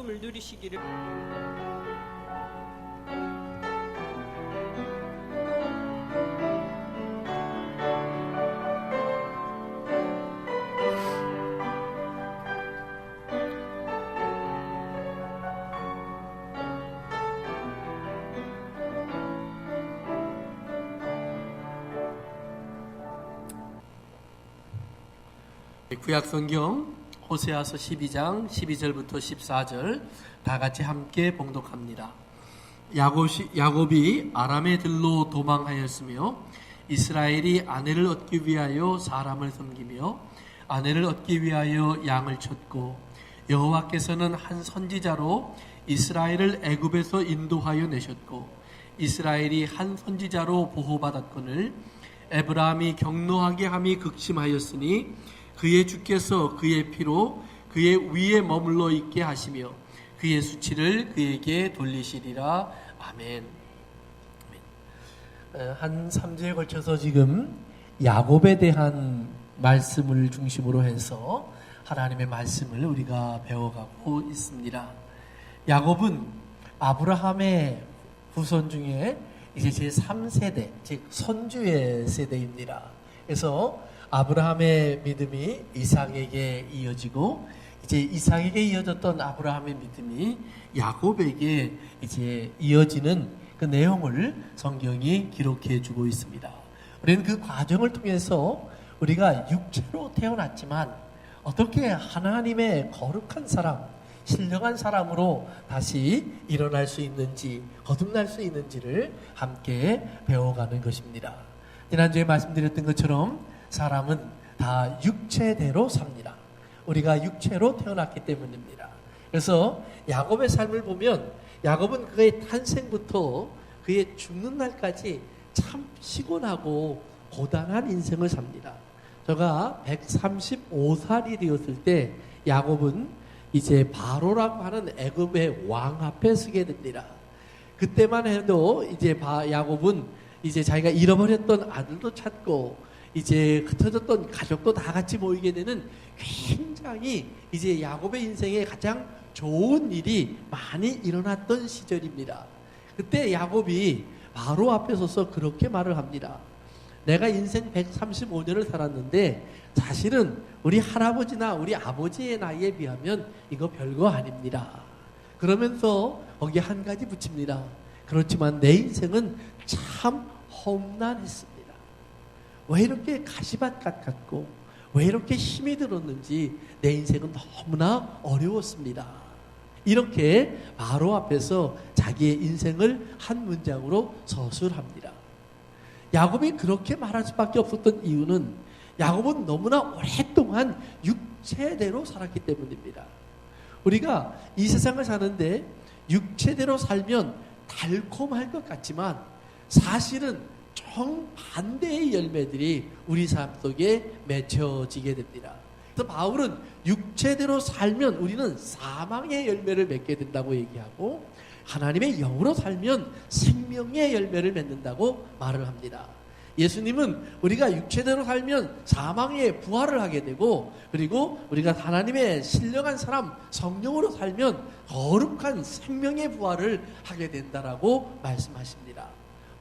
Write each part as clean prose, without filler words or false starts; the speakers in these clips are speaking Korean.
기쁨을 누리시기를. 구약성경 호세아서 12장 12절부터 14절 다 같이 함께 봉독합니다. 야곱이 아람의 들로 도망하였으며 이스라엘이 아내를 얻기 위하여 사람을 섬기며 아내를 얻기 위하여 양을 쳤고 여호와께서는 한 선지자로 이스라엘을 애굽에서 인도하여 내셨고 이스라엘이 한 선지자로 보호받았거늘 에브라함이 경노하게 함이 극심하였으니 그의 주께서 그의 피로 그의 위에 머물러 있게 하시며 그의 수치를 그에게 돌리시리라. 아멘. 한 3주에 걸쳐서 지금 야곱에 대한 말씀을 중심으로 해서 하나님의 말씀을 우리가 배워가고 있습니다. 야곱은 아브라함의 후손 중에 이제 제3세대, 즉 선주의 세대입니다. 그래서 아브라함의 믿음이 이삭에게 이어지고 이제 이삭에게 이어졌던 아브라함의 믿음이 야곱에게 이제 이어지는 그 내용을 성경이 기록해 주고 있습니다. 우리는 그 과정을 통해서 우리가 육체로 태어났지만 어떻게 하나님의 거룩한 사람, 신령한 사람으로 다시 일어날 수 있는지, 거듭날 수 있는지를 함께 배워가는 것입니다. 지난주에 말씀드렸던 것처럼 사람은 다 육체대로 삽니다. 우리가 육체로 태어났기 때문입니다. 그래서 야곱의 삶을 보면 야곱은 그의 탄생부터 그의 죽는 날까지 참 피곤하고 고단한 인생을 삽니다. 제가 135살이 되었을 때 야곱은 이제 바로라고 하는 애굽의 왕 앞에 서게 됩니다. 그때만 해도 이제 야곱은 이제 자기가 잃어버렸던 아들도 찾고 이제 흩어졌던 가족도 다 같이 모이게 되는 굉장히 이제 야곱의 인생에 가장 좋은 일이 많이 일어났던 시절입니다. 그때 야곱이 바로 앞에 서서 그렇게 말을 합니다. 내가 인생 135년을 살았는데 사실은 우리 할아버지나 우리 아버지의 나이에 비하면 이거 별거 아닙니다. 그러면서 거기에 한 가지 붙입니다. 그렇지만 내 인생은 참 험난했습니다. 왜 이렇게 가시밭 같고 왜 이렇게 힘이 들었는지 내 인생은 너무나 어려웠습니다. 이렇게 바로 앞에서 자기의 인생을 한 문장으로 서술합니다. 야곱이 그렇게 말할 수밖에 없었던 이유는 야곱은 너무나 오랫동안 육체대로 살았기 때문입니다. 우리가 이 세상을 사는데 육체대로 살면 달콤할 것 같지만 사실은 정반대의 열매들이 우리 삶 속에 맺혀지게 됩니다. 그래서 바울은 육체대로 살면 우리는 사망의 열매를 맺게 된다고 얘기하고 하나님의 영으로 살면 생명의 열매를 맺는다고 말을 합니다. 예수님은 우리가 육체대로 살면 사망의 부활을 하게 되고 그리고 우리가 하나님의 신령한 사람 성령으로 살면 거룩한 생명의 부활을 하게 된다라고 말씀하십니다.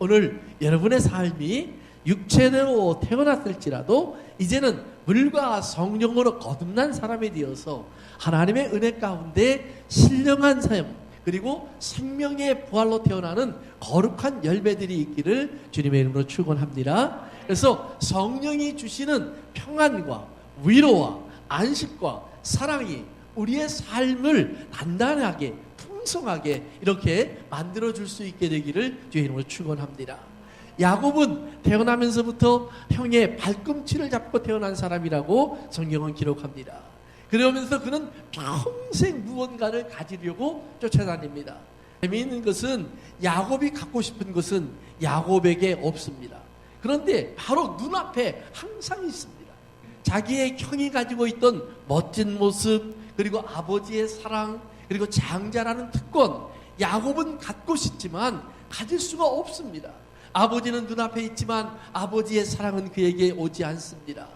오늘 여러분의 삶이 육체대로 태어났을지라도 이제는 물과 성령으로 거듭난 사람이 되어서 하나님의 은혜 가운데 신령한 삶 그리고 생명의 부활로 태어나는 거룩한 열매들이 있기를 주님의 이름으로 축원합니다. 그래서 성령이 주시는 평안과 위로와 안식과 사랑이 우리의 삶을 단단하게 풍성하게 이렇게 만들어줄 수 있게 되기를 주의 이름으로 축원합니다. 야곱은 태어나면서부터 형의 발꿈치를 잡고 태어난 사람이라고 성경은 기록합니다. 그러면서 그는 평생 무언가를 가지려고 쫓아다닙니다. 재미있는 것은 야곱이 갖고 싶은 것은 야곱에게 없습니다. 그런데 바로 눈앞에 항상 있습니다. 자기의 형이 가지고 있던 멋진 모습 그리고 아버지의 사랑 그리고 장자라는 특권 야곱은 갖고 싶지만 가질 수가 없습니다. 아버지는 눈앞에 있지만 아버지의 사랑은 그에게 오지 않습니다.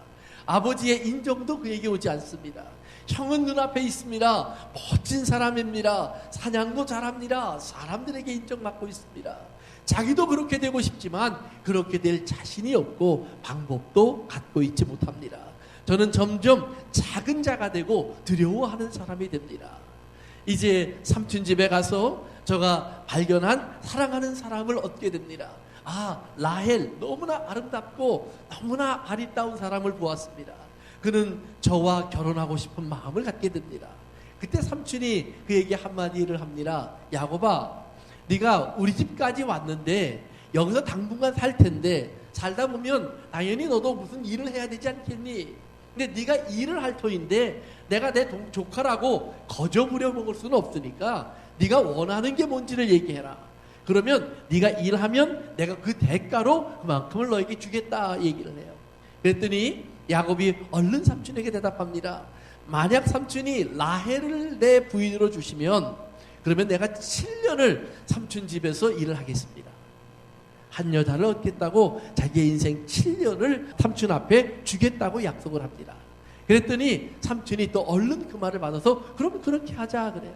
아버지의 인정도 그에게 오지 않습니다. 형은 눈앞에 있습니다. 멋진 사람입니다. 사냥도 잘합니다. 사람들에게 인정받고 있습니다. 자기도 그렇게 되고 싶지만 그렇게 될 자신이 없고 방법도 갖고 있지 못합니다. 저는 점점 작은 자가 되고 두려워하는 사람이 됩니다. 이제 삼촌 집에 가서 제가 발견한 사랑하는 사람을 얻게 됩니다. 라헬, 너무나 아름답고 너무나 아리따운 사람을 보았습니다. 그는 저와 결혼하고 싶은 마음을 갖게 됩니다. 그때 삼촌이 그에게 한마디를 합니다. 야곱아, 네가 우리 집까지 왔는데 여기서 당분간 살 텐데 살다 보면 당연히 너도 무슨 일을 해야 되지 않겠니? 근데 네가 일을 할 터인데 내가 내 조카라고 거저 부려먹을 수는 없으니까 네가 원하는 게 뭔지를 얘기해라. 그러면 네가 일하면 내가 그 대가로 그만큼을 너에게 주겠다 얘기를 해요. 그랬더니 야곱이 얼른 삼촌에게 대답합니다. 만약 삼촌이 라헬을 내 부인으로 주시면 그러면 내가 7년을 삼촌 집에서 일을 하겠습니다. 한 여자를 얻겠다고 자기의 인생 7년을 삼촌 앞에 주겠다고 약속을 합니다. 그랬더니 삼촌이 또 얼른 그 말을 받아서 그럼 그렇게 하자 그래요.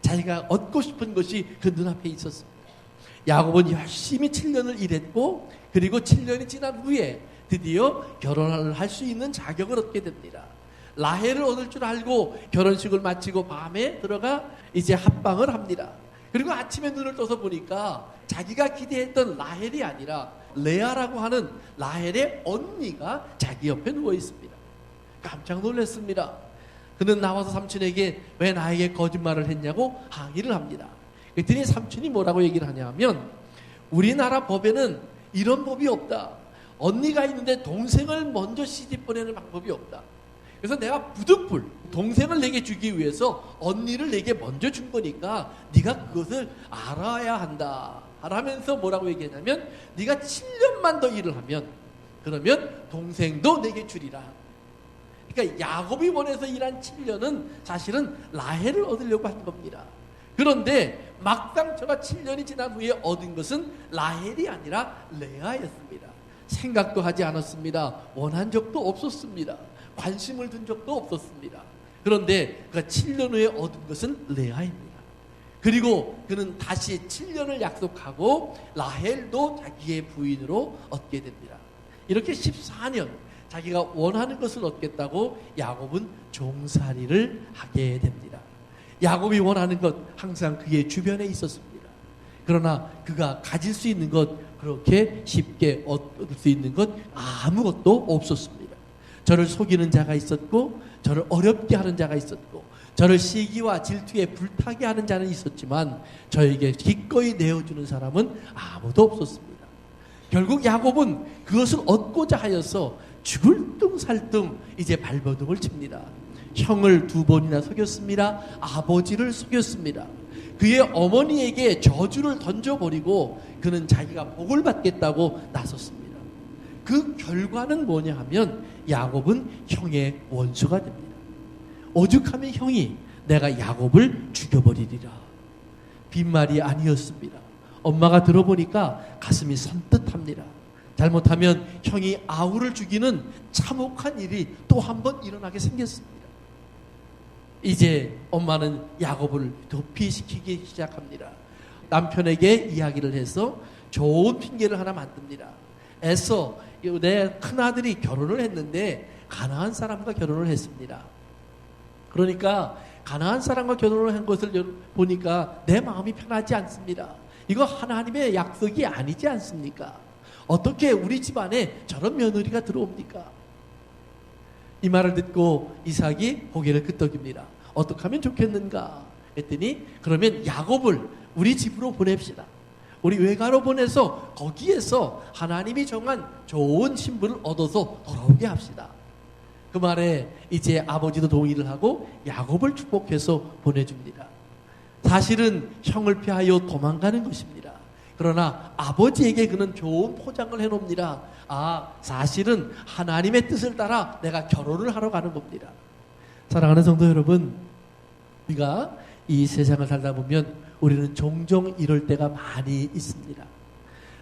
자기가 얻고 싶은 것이 그 눈앞에 있었습니다. 야곱은 열심히 7년을 일했고 그리고 7년이 지난 후에 드디어 결혼을 할 수 있는 자격을 얻게 됩니다. 라헬을 얻을 줄 알고 결혼식을 마치고 밤에 들어가 이제 합방을 합니다. 그리고 아침에 눈을 떠서 보니까 자기가 기대했던 라헬이 아니라 레아라고 하는 라헬의 언니가 자기 옆에 누워 있습니다. 깜짝 놀랐습니다. 그는 나와서 삼촌에게 왜 나에게 거짓말을 했냐고 항의를 합니다. 그랬더니 삼촌이 뭐라고 얘기를 하냐면 우리나라 법에는 이런 법이 없다. 언니가 있는데 동생을 먼저 시집 보내는 방법이 없다. 그래서 내가 부득불 동생을 내게 주기 위해서 언니를 내게 먼저 준 거니까 네가 그것을 알아야 한다. 라면서 뭐라고 얘기했냐면 네가 7년만 더 일을 하면 그러면 동생도 내게 주리라. 그러니까 야곱이 원해서 일한 7년은 사실은 라헬을 얻으려고 한 겁니다. 그런데 막상 저가 7년이 지난 후에 얻은 것은 라헬이 아니라 레아였습니다. 생각도 하지 않았습니다. 원한 적도 없었습니다. 관심을 둔 적도 없었습니다. 그런데 그가 7년 후에 얻은 것은 레아입니다. 그리고 그는 다시 7년을 약속하고 라헬도 자기의 부인으로 얻게 됩니다. 이렇게 14년 자기가 원하는 것을 얻겠다고 야곱은 종살이를 하게 됩니다. 야곱이 원하는 것 항상 그의 주변에 있었습니다. 그러나 그가 가질 수 있는 것 그렇게 쉽게 얻을 수 있는 것 아무것도 없었습니다. 저를 속이는 자가 있었고 저를 어렵게 하는 자가 있었고 저를 시기와 질투에 불타게 하는 자는 있었지만 저에게 기꺼이 내어주는 사람은 아무도 없었습니다. 결국 야곱은 그것을 얻고자 하여서 죽을 둥 살 둥 이제 발버둥을 칩니다. 형을 2번이나 속였습니다. 아버지를 속였습니다. 그의 어머니에게 저주를 던져버리고 그는 자기가 복을 받겠다고 나섰습니다. 그 결과는 뭐냐 하면 야곱은 형의 원수가 됩니다. 오죽하면 형이 내가 야곱을 죽여버리리라. 빈말이 아니었습니다. 엄마가 들어보니까 가슴이 선뜻합니다. 잘못하면 형이 아우를 죽이는 참혹한 일이 또 한 번 일어나게 생겼습니다. 이제 엄마는 야곱을 도피시키기 시작합니다. 남편에게 이야기를 해서 좋은 핑계를 하나 만듭니다. 애써 내 큰아들이 결혼을 했는데 가나안 사람과 결혼을 했습니다. 그러니까 가나안 사람과 결혼을 한 것을 보니까 내 마음이 편하지 않습니다. 이거 하나님의 약속이 아니지 않습니까? 어떻게 우리 집안에 저런 며느리가 들어옵니까? 이 말을 듣고 이삭이 고개를 끄덕입니다. 어떻게 하면 좋겠는가? 했더니 그러면 야곱을 우리 집으로 보냅시다. 우리 외가로 보내서 거기에서 하나님이 정한 좋은 신분을 얻어서 돌아오게 합시다. 그 말에 이제 아버지도 동의를 하고 야곱을 축복해서 보내줍니다. 사실은 형을 피하여 도망가는 것입니다. 그러나 아버지에게 그는 좋은 포장을 해놓습니다. 사실은 하나님의 뜻을 따라 내가 결혼을 하러 가는 겁니다. 사랑하는 성도 여러분, 우리가 이 세상을 살다 보면 우리는 종종 이럴 때가 많이 있습니다.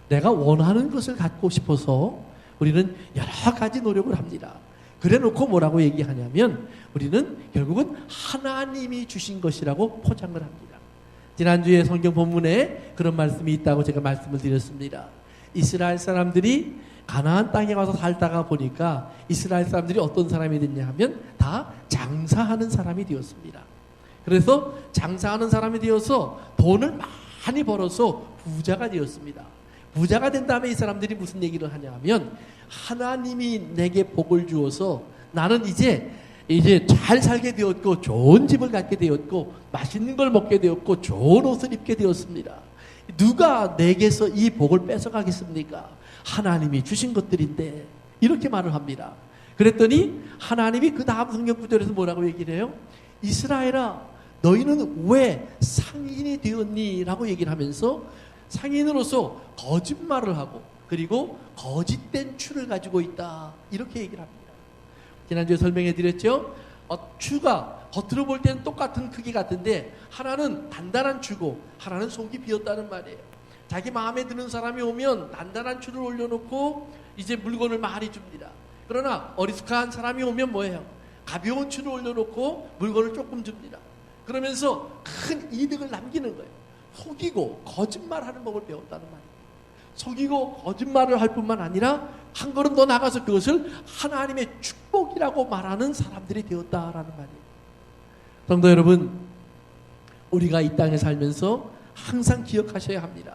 내가 원하는 것을 갖고 싶어서 우리는 여러 가지 노력을 합니다. 그래 놓고 뭐라고 얘기하냐면 우리는 결국은 하나님이 주신 것이라고 포장을 합니다. 지난주에 성경 본문에 그런 말씀이 있다고 제가 말씀을 드렸습니다. 이스라엘 사람들이 가나안 땅에 와서 살다가 보니까 이스라엘 사람들이 어떤 사람이 됐냐 하면 다 장사하는 사람이 되었습니다. 그래서 장사하는 사람이 되어서 돈을 많이 벌어서 부자가 되었습니다. 부자가 된 다음에 이 사람들이 무슨 얘기를 하냐 하면 하나님이 내게 복을 주어서 나는 이제 잘 살게 되었고 좋은 집을 갖게 되었고 맛있는 걸 먹게 되었고 좋은 옷을 입게 되었습니다. 누가 내게서 이 복을 뺏어가겠습니까? 하나님이 주신 것들인데 이렇게 말을 합니다. 그랬더니 하나님이 그 다음 성경 구절에서 뭐라고 얘기를 해요? 이스라엘아 너희는 왜 상인이 되었니? 라고 얘기를 하면서 상인으로서 거짓말을 하고 그리고 거짓된 추를 가지고 있다 이렇게 얘기를 합니다. 지난주에 설명해 드렸죠. 추가 겉으로 볼 때는 똑같은 크기 같은데 하나는 단단한 추고 하나는 속이 비었다는 말이에요. 자기 마음에 드는 사람이 오면 단단한 추를 올려놓고 이제 물건을 많이 줍니다. 그러나 어리숙한 사람이 오면 뭐예요? 가벼운 추를 올려놓고 물건을 조금 줍니다. 그러면서 큰 이득을 남기는 거예요. 속이고 거짓말하는 법을 배웠다는 말이에요. 속이고 거짓말을 할 뿐만 아니라 한 걸음 더 나가서 그것을 하나님의 축복이라고 말하는 사람들이 되었다라는 말이에요. 성도 여러분, 우리가 이 땅에 살면서 항상 기억하셔야 합니다.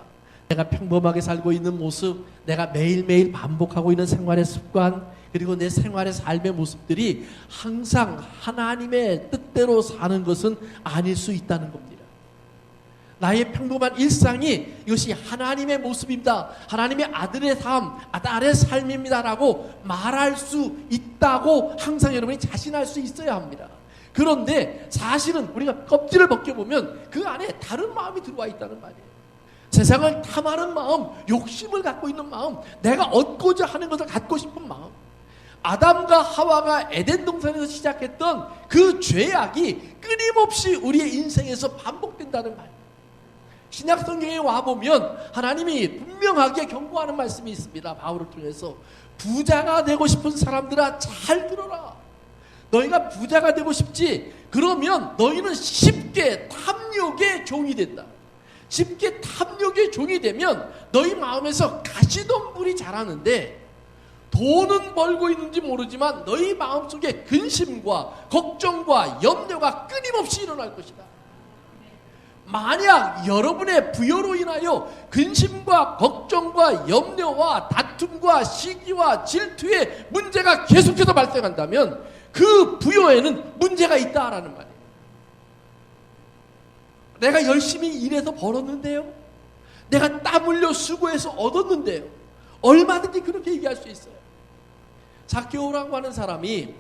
내가 평범하게 살고 있는 모습, 내가 매일매일 반복하고 있는 생활의 습관, 그리고 내 생활의 삶의 모습들이 항상 하나님의 뜻대로 사는 것은 아닐 수 있다는 겁니다. 나의 평범한 일상이 이것이 하나님의 모습입니다. 하나님의 아들의 삶, 아들의 삶입니다라고 말할 수 있다고 항상 여러분이 자신할 수 있어야 합니다. 그런데 사실은 우리가 껍질을 벗겨보면 그 안에 다른 마음이 들어와 있다는 말이에요. 세상을 탐하는 마음, 욕심을 갖고 있는 마음, 내가 얻고자 하는 것을 갖고 싶은 마음. 아담과 하와가 에덴 동산에서 시작했던 그 죄악이 끊임없이 우리의 인생에서 반복된다는 말이에요. 신약 성경에 와보면 하나님이 분명하게 경고하는 말씀이 있습니다. 바울을 통해서 부자가 되고 싶은 사람들아 잘 들어라. 너희가 부자가 되고 싶지? 그러면 너희는 쉽게 탐욕의 종이 된다. 쉽게 탐욕의 종이 되면 너희 마음에서 가시덤불이 자라는데 돈은 벌고 있는지 모르지만 너희 마음속에 근심과 걱정과 염려가 끊임없이 일어날 것이다. 만약 여러분의 부여로 인하여 근심과 걱정과 염려와 다툼과 시기와 질투의 문제가 계속해서 발생한다면 그 부여에는 문제가 있다라는 말이에요. 내가 열심히 일해서 벌었는데요. 내가 땀 흘려 수고해서 얻었는데요. 얼마든지 그렇게 얘기할 수 있어요. 삭개오라고 하는 사람이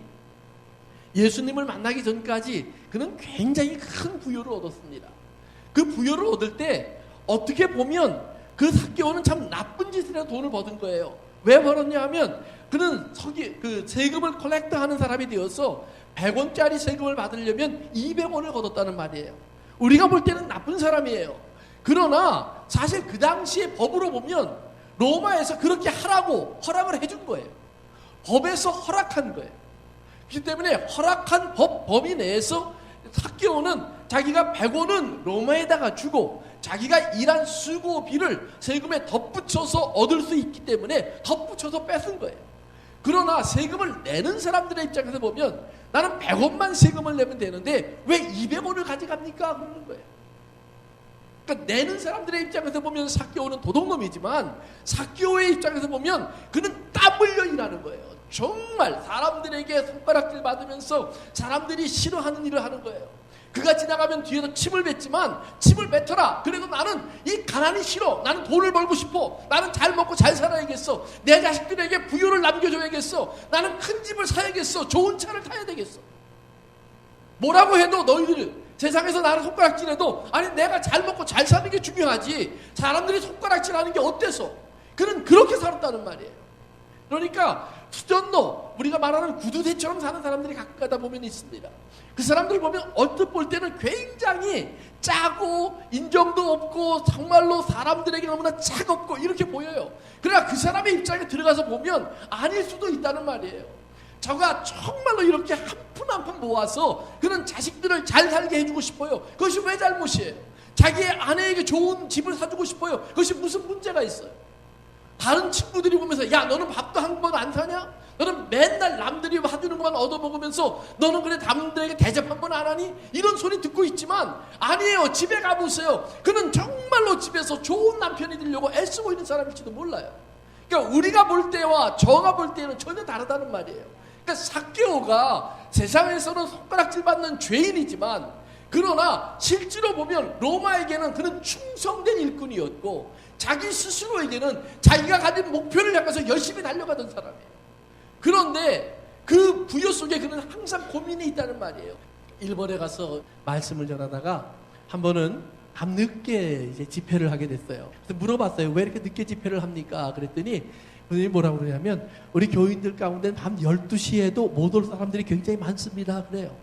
예수님을 만나기 전까지 그는 굉장히 큰 부여를 얻었습니다. 그 부여를 얻을 때 어떻게 보면 그 삭개오는 참 나쁜 짓을 해서 돈을 버는 거예요. 왜 벌었냐 하면 그는 세금을 컬렉트하는 사람이 되어서 100원짜리 세금을 받으려면 200원을 걷었다는 말이에요. 우리가 볼 때는 나쁜 사람이에요. 그러나 사실 그 당시의 법으로 보면 로마에서 그렇게 하라고 허락을 해준 거예요. 법에서 허락한 거예요. 그렇기 때문에 허락한 범위 내에서 삭개오는 자기가 100원은 로마에다가 주고 자기가 일한 수고비를 세금에 덧붙여서 얻을 수 있기 때문에 덧붙여서 뺏은 거예요. 그러나 세금을 내는 사람들의 입장에서 보면 나는 100원만 세금을 내면 되는데 왜 200원을 가져갑니까? 그러는 거예요. 그러니까 내는 사람들의 입장에서 보면 삭개오는 도둑놈이지만 삭개오의 입장에서 보면 그는 땀 흘려 일하는 거예요. 정말 사람들에게 손가락질 받으면서 사람들이 싫어하는 일을 하는 거예요. 그가 지나가면 뒤에서 침을 뱉지만 침을 뱉어라. 그래도 나는 이 가난이 싫어. 나는 돈을 벌고 싶어. 나는 잘 먹고 잘 살아야겠어. 내 자식들에게 부유를 남겨줘야겠어. 나는 큰 집을 사야겠어. 좋은 차를 타야 되겠어. 뭐라고 해도 너희들 세상에서 나를 손가락질해도 아니 내가 잘 먹고 잘 사는 게 중요하지. 사람들이 손가락질하는 게 어때서? 그는 그렇게 살았다는 말이에요. 그러니까 수전노 우리가 말하는 구두대처럼 사는 사람들이 가끔 가다 보면 있습니다. 그 사람들 보면 언뜻 볼 때는 굉장히 짜고 인정도 없고 정말로 사람들에게 너무나 차갑고 이렇게 보여요. 그러나 그 사람의 입장에 들어가서 보면 아닐 수도 있다는 말이에요. 저가 정말로 이렇게 한 푼 한 푼 모아서 그런 자식들을 잘 살게 해주고 싶어요. 그것이 왜 잘못이에요? 자기의 아내에게 좋은 집을 사주고 싶어요. 그것이 무슨 문제가 있어요? 다른 친구들이 보면서 야 너는 밥도 한 번 안 사냐? 너는 맨날 남들이 사주는 것만 얻어먹으면서 너는 그래 남들에게 대접 한 번 안 하니? 이런 소리 듣고 있지만 아니에요. 집에 가보세요. 그는 정말로 집에서 좋은 남편이 되려고 애쓰고 있는 사람일지도 몰라요. 그러니까 우리가 볼 때와 저가 볼 때는 전혀 다르다는 말이에요. 그러니까 삭개오가 세상에서는 손가락질 받는 죄인이지만 그러나 실제로 보면 로마에게는 그는 충성된 일꾼이었고 자기 스스로에게는 자기가 가진 목표를 향해서 열심히 달려가던 사람이에요. 그런데 그 부여 속에 그는 항상 고민이 있다는 말이에요. 일본에 가서 말씀을 전하다가 한 번은 밤늦게 이제 집회를 하게 됐어요. 그래서 물어봤어요. 왜 이렇게 늦게 집회를 합니까? 그랬더니 그분이 뭐라고 그러냐면 우리 교인들 가운데 밤 12시에도 못 올 사람들이 굉장히 많습니다. 그래요.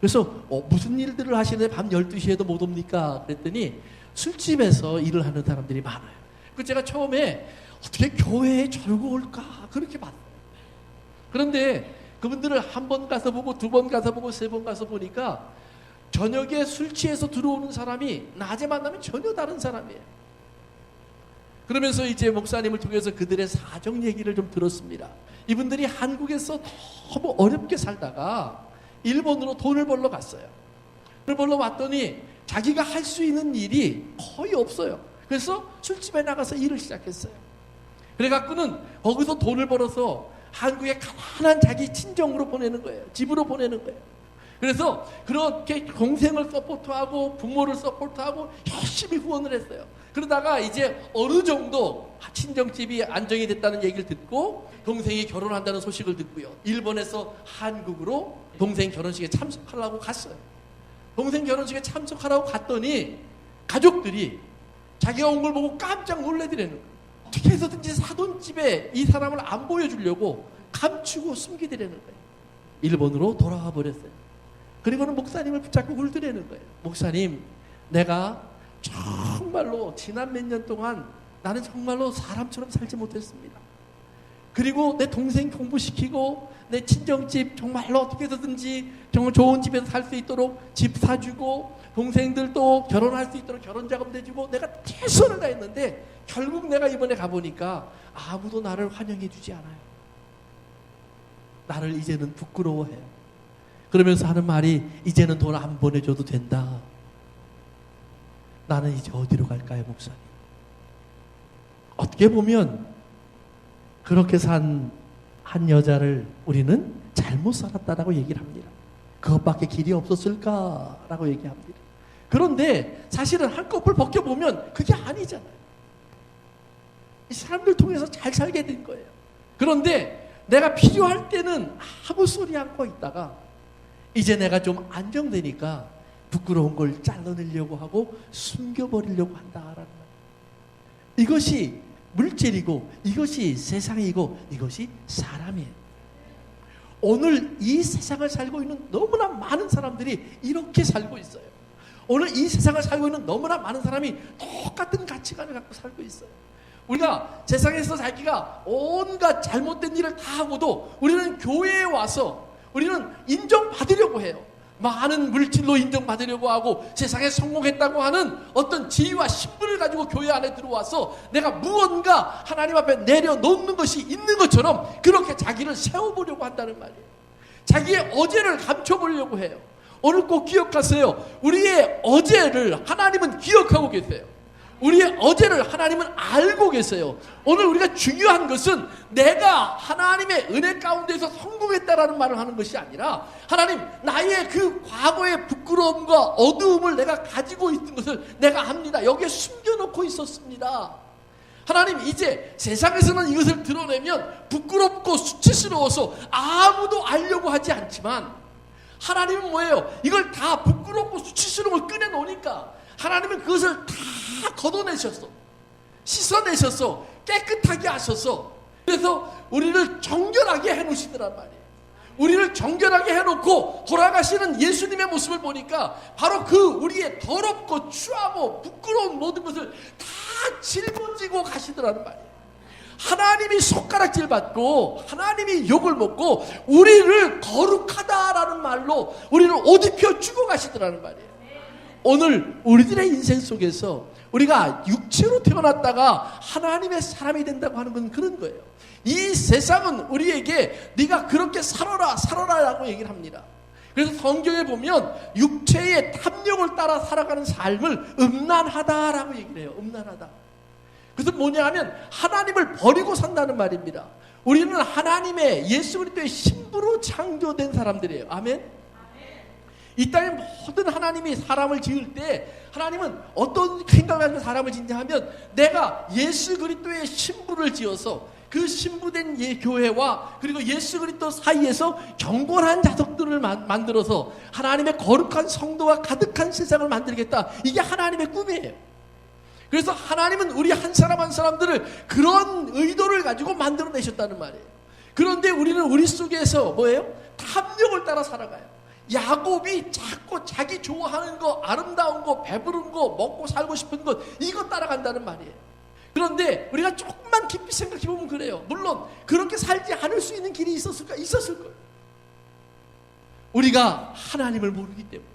그래서 무슨 일들을 하시는데 밤 12시에도 못 옵니까? 그랬더니 술집에서 일을 하는 사람들이 많아요. 그 제가 처음에 어떻게 교회에 절고 올까? 그렇게 봤어요. 그런데 그분들을 한 번 가서 보고 두 번 가서 보고 세 번 가서 보니까 저녁에 술 취해서 들어오는 사람이 낮에 만나면 전혀 다른 사람이에요. 그러면서 이제 목사님을 통해서 그들의 사정 얘기를 좀 들었습니다. 이분들이 한국에서 너무 어렵게 살다가 일본으로 돈을 벌러 갔어요. 돈을 벌러 왔더니 자기가 할 수 있는 일이 거의 없어요. 그래서 술집에 나가서 일을 시작했어요. 그래갖고는 거기서 돈을 벌어서 한국에 가난한 자기 친정으로 보내는 거예요. 집으로 보내는 거예요. 그래서 그렇게 동생을 서포트하고 부모를 서포트하고 열심히 후원을 했어요. 그러다가 이제 어느 정도 친정집이 안정이 됐다는 얘기를 듣고 동생이 결혼한다는 소식을 듣고요. 일본에서 한국으로 동생 결혼식에 참석하려고 갔어요. 동생 결혼식에 참석하라고 갔더니 가족들이 자기가 온 걸 보고 깜짝 놀래더라는 거예요. 어떻게 해서든지 사돈집에 이 사람을 안 보여주려고 감추고 숨기더라는 거예요. 일본으로 돌아가 버렸어요. 그리고는 목사님을 붙잡고 울더라는 거예요. 목사님, 내가 정말로 지난 몇 년 동안 나는 정말로 사람처럼 살지 못했습니다. 그리고 내 동생 공부시키고 내 친정집 정말로 어떻게 해서든지 정말 좋은 집에서 살 수 있도록 집 사주고 동생들 또 결혼할 수 있도록 결혼자금 대주고 내가 최선을 다했는데 결국 내가 이번에 가보니까 아무도 나를 환영해 주지 않아요. 나를 이제는 부끄러워해요. 그러면서 하는 말이 이제는 돈 안 보내줘도 된다. 나는 이제 어디로 갈까요, 목사님? 어떻게 보면 그렇게 산 한 여자를 우리는 잘못 살았다라고 얘기를 합니다. 그것밖에 길이 없었을까라고 얘기합니다. 그런데 사실은 한꺼풀 벗겨보면 그게 아니잖아요. 이 사람들 통해서 잘 살게 된 거예요. 그런데 내가 필요할 때는 아무 소리 않고 있다가 이제 내가 좀 안정되니까 부끄러운 걸 잘라내려고 하고 숨겨버리려고 한다라는 말. 이것이 물질이고 이것이 세상이고 이것이 사람이에요. 오늘 이 세상을 살고 있는 너무나 많은 사람들이 이렇게 살고 있어요. 오늘 이 세상을 살고 있는 너무나 많은 사람이 똑같은 가치관을 갖고 살고 있어요. 우리가 세상에서 자기가 온갖 잘못된 일을 다 하고도 우리는 교회에 와서 우리는 인정받으려고 해요. 많은 물질로 인정받으려고 하고 세상에 성공했다고 하는 어떤 지위와 신분을 가지고 교회 안에 들어와서 내가 무언가 하나님 앞에 내려놓는 것이 있는 것처럼 그렇게 자기를 세워보려고 한다는 말이에요. 자기의 어제를 감춰보려고 해요. 오늘 꼭 기억하세요. 우리의 어제를 하나님은 기억하고 계세요. 우리의 어제를 하나님은 알고 계세요. 오늘 우리가 중요한 것은 내가 하나님의 은혜 가운데서 성공했다라는 말을 하는 것이 아니라 하나님 나의 그 과거의 부끄러움과 어두움을 내가 가지고 있는 것을 내가 압니다. 여기에 숨겨놓고 있었습니다. 하나님 이제 세상에서는 이것을 드러내면 부끄럽고 수치스러워서 아무도 알려고 하지 않지만 하나님은 뭐예요? 이걸 다 부끄럽고 수치스러움을 꺼내놓으니까 하나님은 그것을 다 걷어내셨어. 씻어내셨어. 깨끗하게 하셔서 그래서 우리를 정결하게 해놓으시더란 말이에요. 우리를 정결하게 해놓고 돌아가시는 예수님의 모습을 보니까 바로 그 우리의 더럽고 추하고 부끄러운 모든 것을 다 짊어지고 가시더라는 말이에요. 하나님이 손가락질 받고 하나님이 욕을 먹고 우리를 거룩하다라는 말로 우리를 옷 입혀 주고 가시더라는 말이에요. 오늘 우리들의 인생 속에서 우리가 육체로 태어났다가 하나님의 사람이 된다고 하는 건 그런 거예요. 이 세상은 우리에게 네가 그렇게 살아라 라고 얘기를 합니다. 그래서 성경에 보면 육체의 탐욕을 따라 살아가는 삶을 음란하다라고 얘기를 해요. 음란하다. 그래서 뭐냐 하면 하나님을 버리고 산다는 말입니다. 우리는 하나님의 예수 그리스도의 신부로 창조된 사람들이에요. 아멘. 이 땅에 모든 하나님이 사람을 지을 때 하나님은 어떤 생각을 가지고 사람을 짓냐 하면 내가 예수 그리스도의 신부를 지어서 그 신부된 교회와 그리고 예수 그리스도 사이에서 경건한 자석들을 만들어서 하나님의 거룩한 성도와 가득한 세상을 만들겠다. 이게 하나님의 꿈이에요. 그래서 하나님은 우리 한 사람 한 사람들을 그런 의도를 가지고 만들어내셨다는 말이에요. 그런데 우리는 우리 속에서 뭐예요? 탐욕을 따라 살아가요. 야곱이 자꾸 자기 좋아하는 거, 아름다운 거, 배부른 거, 먹고 살고 싶은 것 이거 따라간다는 말이에요. 그런데 우리가 조금만 깊이 생각해보면 그래요. 물론 그렇게 살지 않을 수 있는 길이 있었을까? 있었을 거예요. 우리가 하나님을 모르기 때문에,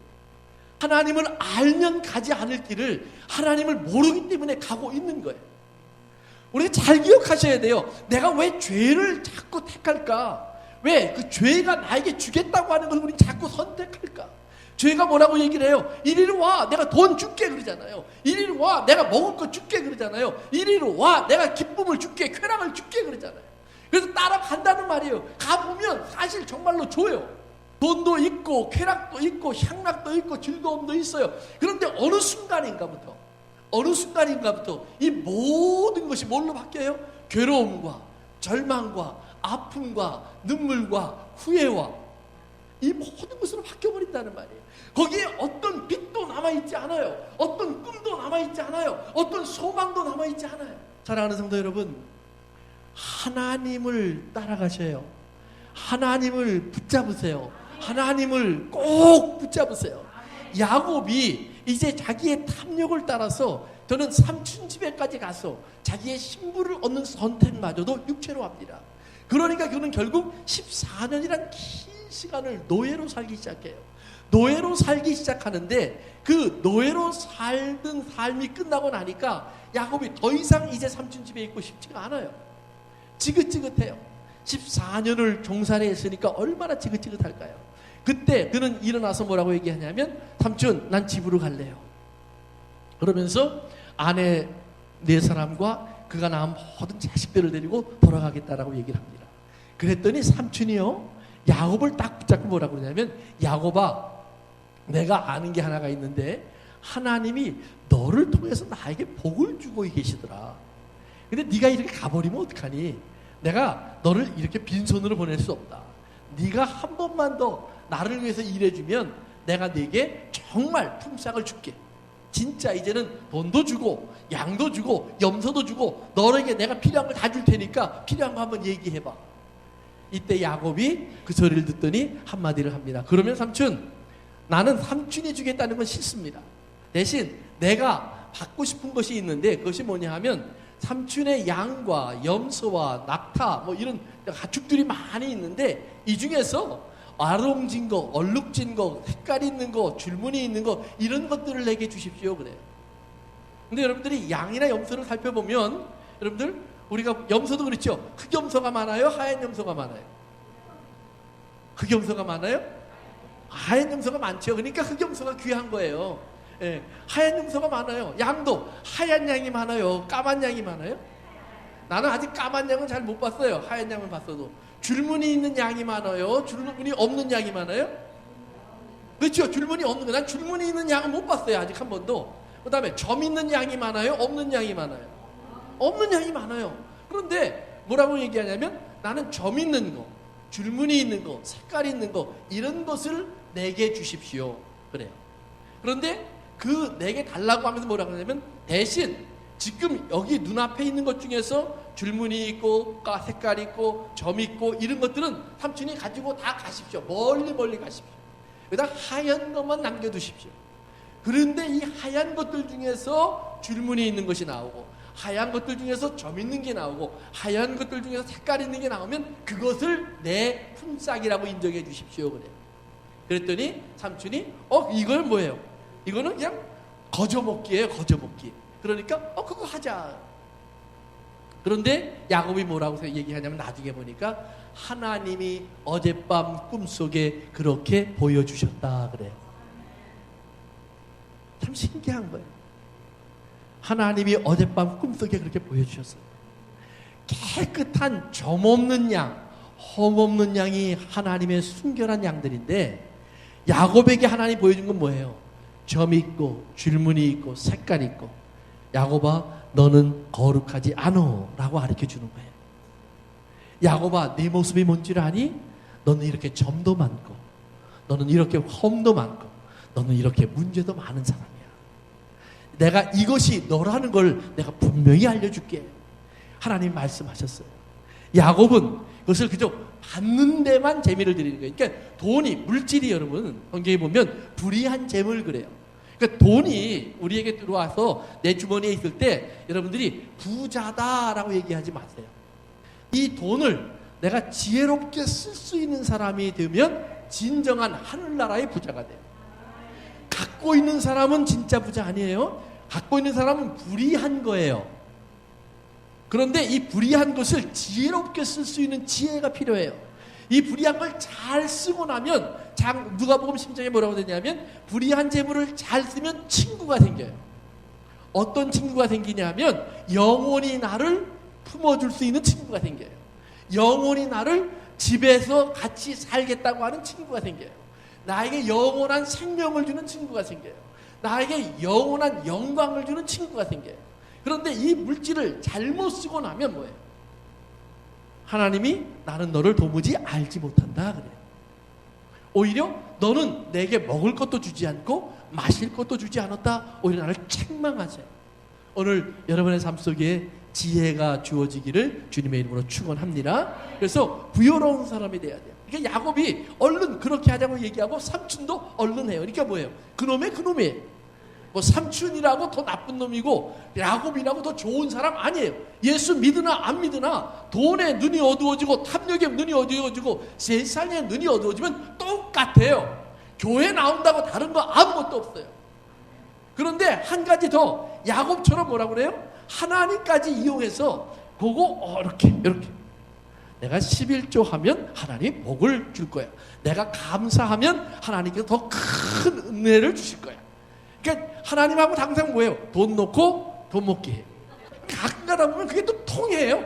하나님을 알면 가지 않을 길을 하나님을 모르기 때문에 가고 있는 거예요. 우리가 잘 기억하셔야 돼요. 내가 왜 죄를 자꾸 택할까? 왜 그 죄가 나에게 주겠다고 하는 걸 우리는 자꾸 선택할까? 죄가 뭐라고 얘기를 해요? 이리로 와, 내가 돈 줄게 그러잖아요. 이리로 와, 내가 먹을 거 줄게 그러잖아요. 이리로 와, 내가 기쁨을 줄게, 쾌락을 줄게 그러잖아요. 그래서 따라간다는 말이에요. 가보면 사실 정말로 줘요. 돈도 있고 쾌락도 있고 향락도 있고 즐거움도 있어요. 그런데 어느 순간인가부터 이 모든 것이 뭘로 바뀌어요? 괴로움과 절망과 아픔과 눈물과 후회와 이 모든 것으로 바뀌어버린다는 말이에요. 거기에 어떤 빛도 남아있지 않아요. 어떤 꿈도 남아있지 않아요. 어떤 소망도 남아있지 않아요. 사랑하는 성도 여러분, 하나님을 따라가셔요. 하나님을 붙잡으세요. 하나님을 꼭 붙잡으세요. 야곱이 이제 자기의 탐욕을 따라서 저는 삼촌 집에까지 가서 자기의 신부를 얻는 선택마저도 육체로 합니다. 그러니까 그는 결국 14년이란 긴 시간을 노예로 살기 시작해요. 노예로 살기 시작하는데 그 노예로 살던 삶이 끝나고 나니까 야곱이 더 이상 이제 삼촌 집에 있고 싶지가 않아요. 지긋지긋해요. 14년을 종살이 했으니까 얼마나 지긋지긋할까요? 그때 그는 일어나서 뭐라고 얘기하냐면 삼촌 난 집으로 갈래요. 그러면서 아내 네 사람과 그가 낳은 모든 자식들을 데리고 돌아가겠다라고 얘기를 합니다. 그랬더니 삼촌이요 야곱을 딱 붙잡고 뭐라고 그러냐면 야곱아 내가 아는 게 하나가 있는데 하나님이 너를 통해서 나에게 복을 주고 계시더라. 근데 네가 이렇게 가버리면 어떡하니? 내가 너를 이렇게 빈손으로 보낼 수 없다. 네가 한 번만 더 나를 위해서 일해주면 내가 네게 정말 품삯을 줄게. 진짜 이제는 돈도 주고 양도 주고 염소도 주고 너에게 내가 필요한 걸 다 줄 테니까 필요한 거 한번 얘기해봐. 이때 야곱이 그 소리를 듣더니 한마디를 합니다. 그러면 삼촌 나는 삼촌이 주겠다는 건 싫습니다. 대신 내가 받고 싶은 것이 있는데 그것이 뭐냐 하면 삼촌의 양과 염소와 낙타 뭐 이런 가축들이 많이 있는데 이 중에서 아롱진 거, 얼룩진 거, 색깔 있는 거, 줄무늬 있는 거 이런 것들을 내게 주십시오 그래요. 근데 여러분들이 양이나 염소를 살펴보면 여러분들 우리가 염소도 그렇죠. 흑염소가 많아요? 하얀 염소가 많아요? 흑염소가 많아요? 하얀 염소가 많죠. 그러니까 흑염소가 귀한 거예요. 예, 하얀 염소가 많아요. 양도 하얀 양이 많아요? 까만 양이 많아요? 나는 아직 까만 양은 잘 못 봤어요. 하얀 양을 봤어도. 줄무늬 있는 양이 많아요? 줄무늬 없는 양이 많아요? 그렇죠. 줄무늬 없는 거. 난 줄무늬 있는 양은 못 봤어요. 아직 한 번도. 그 다음에 점 있는 양이 많아요? 없는 양이 많아요? 없는 양이 많아요. 그런데 뭐라고 얘기하냐면 나는 점 있는 거, 줄무늬 있는 거, 색깔 있는 거 이런 것을 내게 주십시오. 그래요. 그런데 그 내게 달라고 하면서 뭐라고 하냐면 대신 지금 여기 눈앞에 있는 것 중에서 줄무늬 있고 색깔 있고 점 있고 이런 것들은 삼촌이 가지고 다 가십시오. 멀리 가십시오. 그다음 하얀 것만 남겨두십시오. 그런데 이 하얀 것들 중에서 줄무늬 있는 것이 나오고 하얀 것들 중에서 점 있는 게 나오고 하얀 것들 중에서 색깔 있는 게 나오면 그것을 내 품삯이라고 인정해 주십시오. 그래. 그랬더니 삼촌이 이걸 뭐예요? 이거는 그냥 거저먹기예요. 거저먹기. 그러니까 그거 하자. 그런데 야곱이 뭐라고 얘기하냐면 나중에 보니까 하나님이 어젯밤 꿈속에 그렇게 보여주셨다 그래요. 참 신기한 거예요. 하나님이 어젯밤 꿈속에 그렇게 보여주셨어요. 깨끗한 점 없는 양, 험 없는 양이 하나님의 순결한 양들인데 야곱에게 하나님 보여준 건 뭐예요? 점 있고 줄무늬 있고 색깔 있고 야곱아 너는 거룩하지 않어 라고 가르쳐주는 거예요. 야곱아 네 모습이 뭔지를 아니? 너는 이렇게 점도 많고 너는 이렇게 험도 많고 너는 이렇게 문제도 많은 사람이야. 내가 이것이 너라는 걸 내가 분명히 알려줄게. 하나님 말씀하셨어요. 야곱은 그것을 그저 받는 데만 재미를 드리는 거예요. 그러니까 돈이, 물질이 여러분 성경에 보면 불의한 재물 그래요. 그러니까 돈이 우리에게 들어와서 내 주머니에 있을 때 여러분들이 부자다라고 얘기하지 마세요. 이 돈을 내가 지혜롭게 쓸 수 있는 사람이 되면 진정한 하늘나라의 부자가 돼요. 갖고 있는 사람은 진짜 부자 아니에요. 갖고 있는 사람은 불의한 거예요. 그런데 이 불의한 것을 지혜롭게 쓸 수 있는 지혜가 필요해요. 이 불의한 걸 잘 쓰고 나면 누가복음 10장에 뭐라고 되냐면 불의한 재물을 잘 쓰면 친구가 생겨요. 어떤 친구가 생기냐면 영원히 나를 품어줄 수 있는 친구가 생겨요. 영원히 나를 집에서 같이 살겠다고 하는 친구가 생겨요. 나에게 영원한 생명을 주는 친구가 생겨요. 나에게 영원한 영광을 주는 친구가 생겨요. 그런데 이 물질을 잘못 쓰고 나면 뭐예요? 하나님이 나는 너를 도무지 알지 못한다 그래요. 오히려 너는 내게 먹을 것도 주지 않고 마실 것도 주지 않았다. 오히려 나를 책망하세요. 오늘 여러분의 삶 속에 지혜가 주어지기를 주님의 이름으로 축원합니다. 그래서 부여로운 사람이 돼야 돼요. 그러니까 야곱이 얼른 그렇게 하자고 얘기하고 삼촌도 얼른 해요. 그러니까 뭐예요? 그놈이에요. 뭐 삼촌이라고 더 나쁜 놈이고 야곱이라고 더 좋은 사람 아니에요. 예수 믿으나 안 믿으나 돈에 눈이 어두워지고 탐욕에 눈이 어두워지고 세상에 눈이 어두워지면 똑같아요. 교회 나온다고 다른 거 아무것도 없어요. 그런데 한 가지 더 야곱처럼 뭐라고 그래요? 하나님까지 이용해서 보고 이렇게 내가 11조 하면 하나님 복을 줄 거야. 내가 감사하면 하나님께서 더 큰 은혜를 주실 거야. 그러니까 하나님하고 항상 뭐예요? 돈 놓고 돈 먹기 해요. 가끔 가다 보면 그게 또 통해요.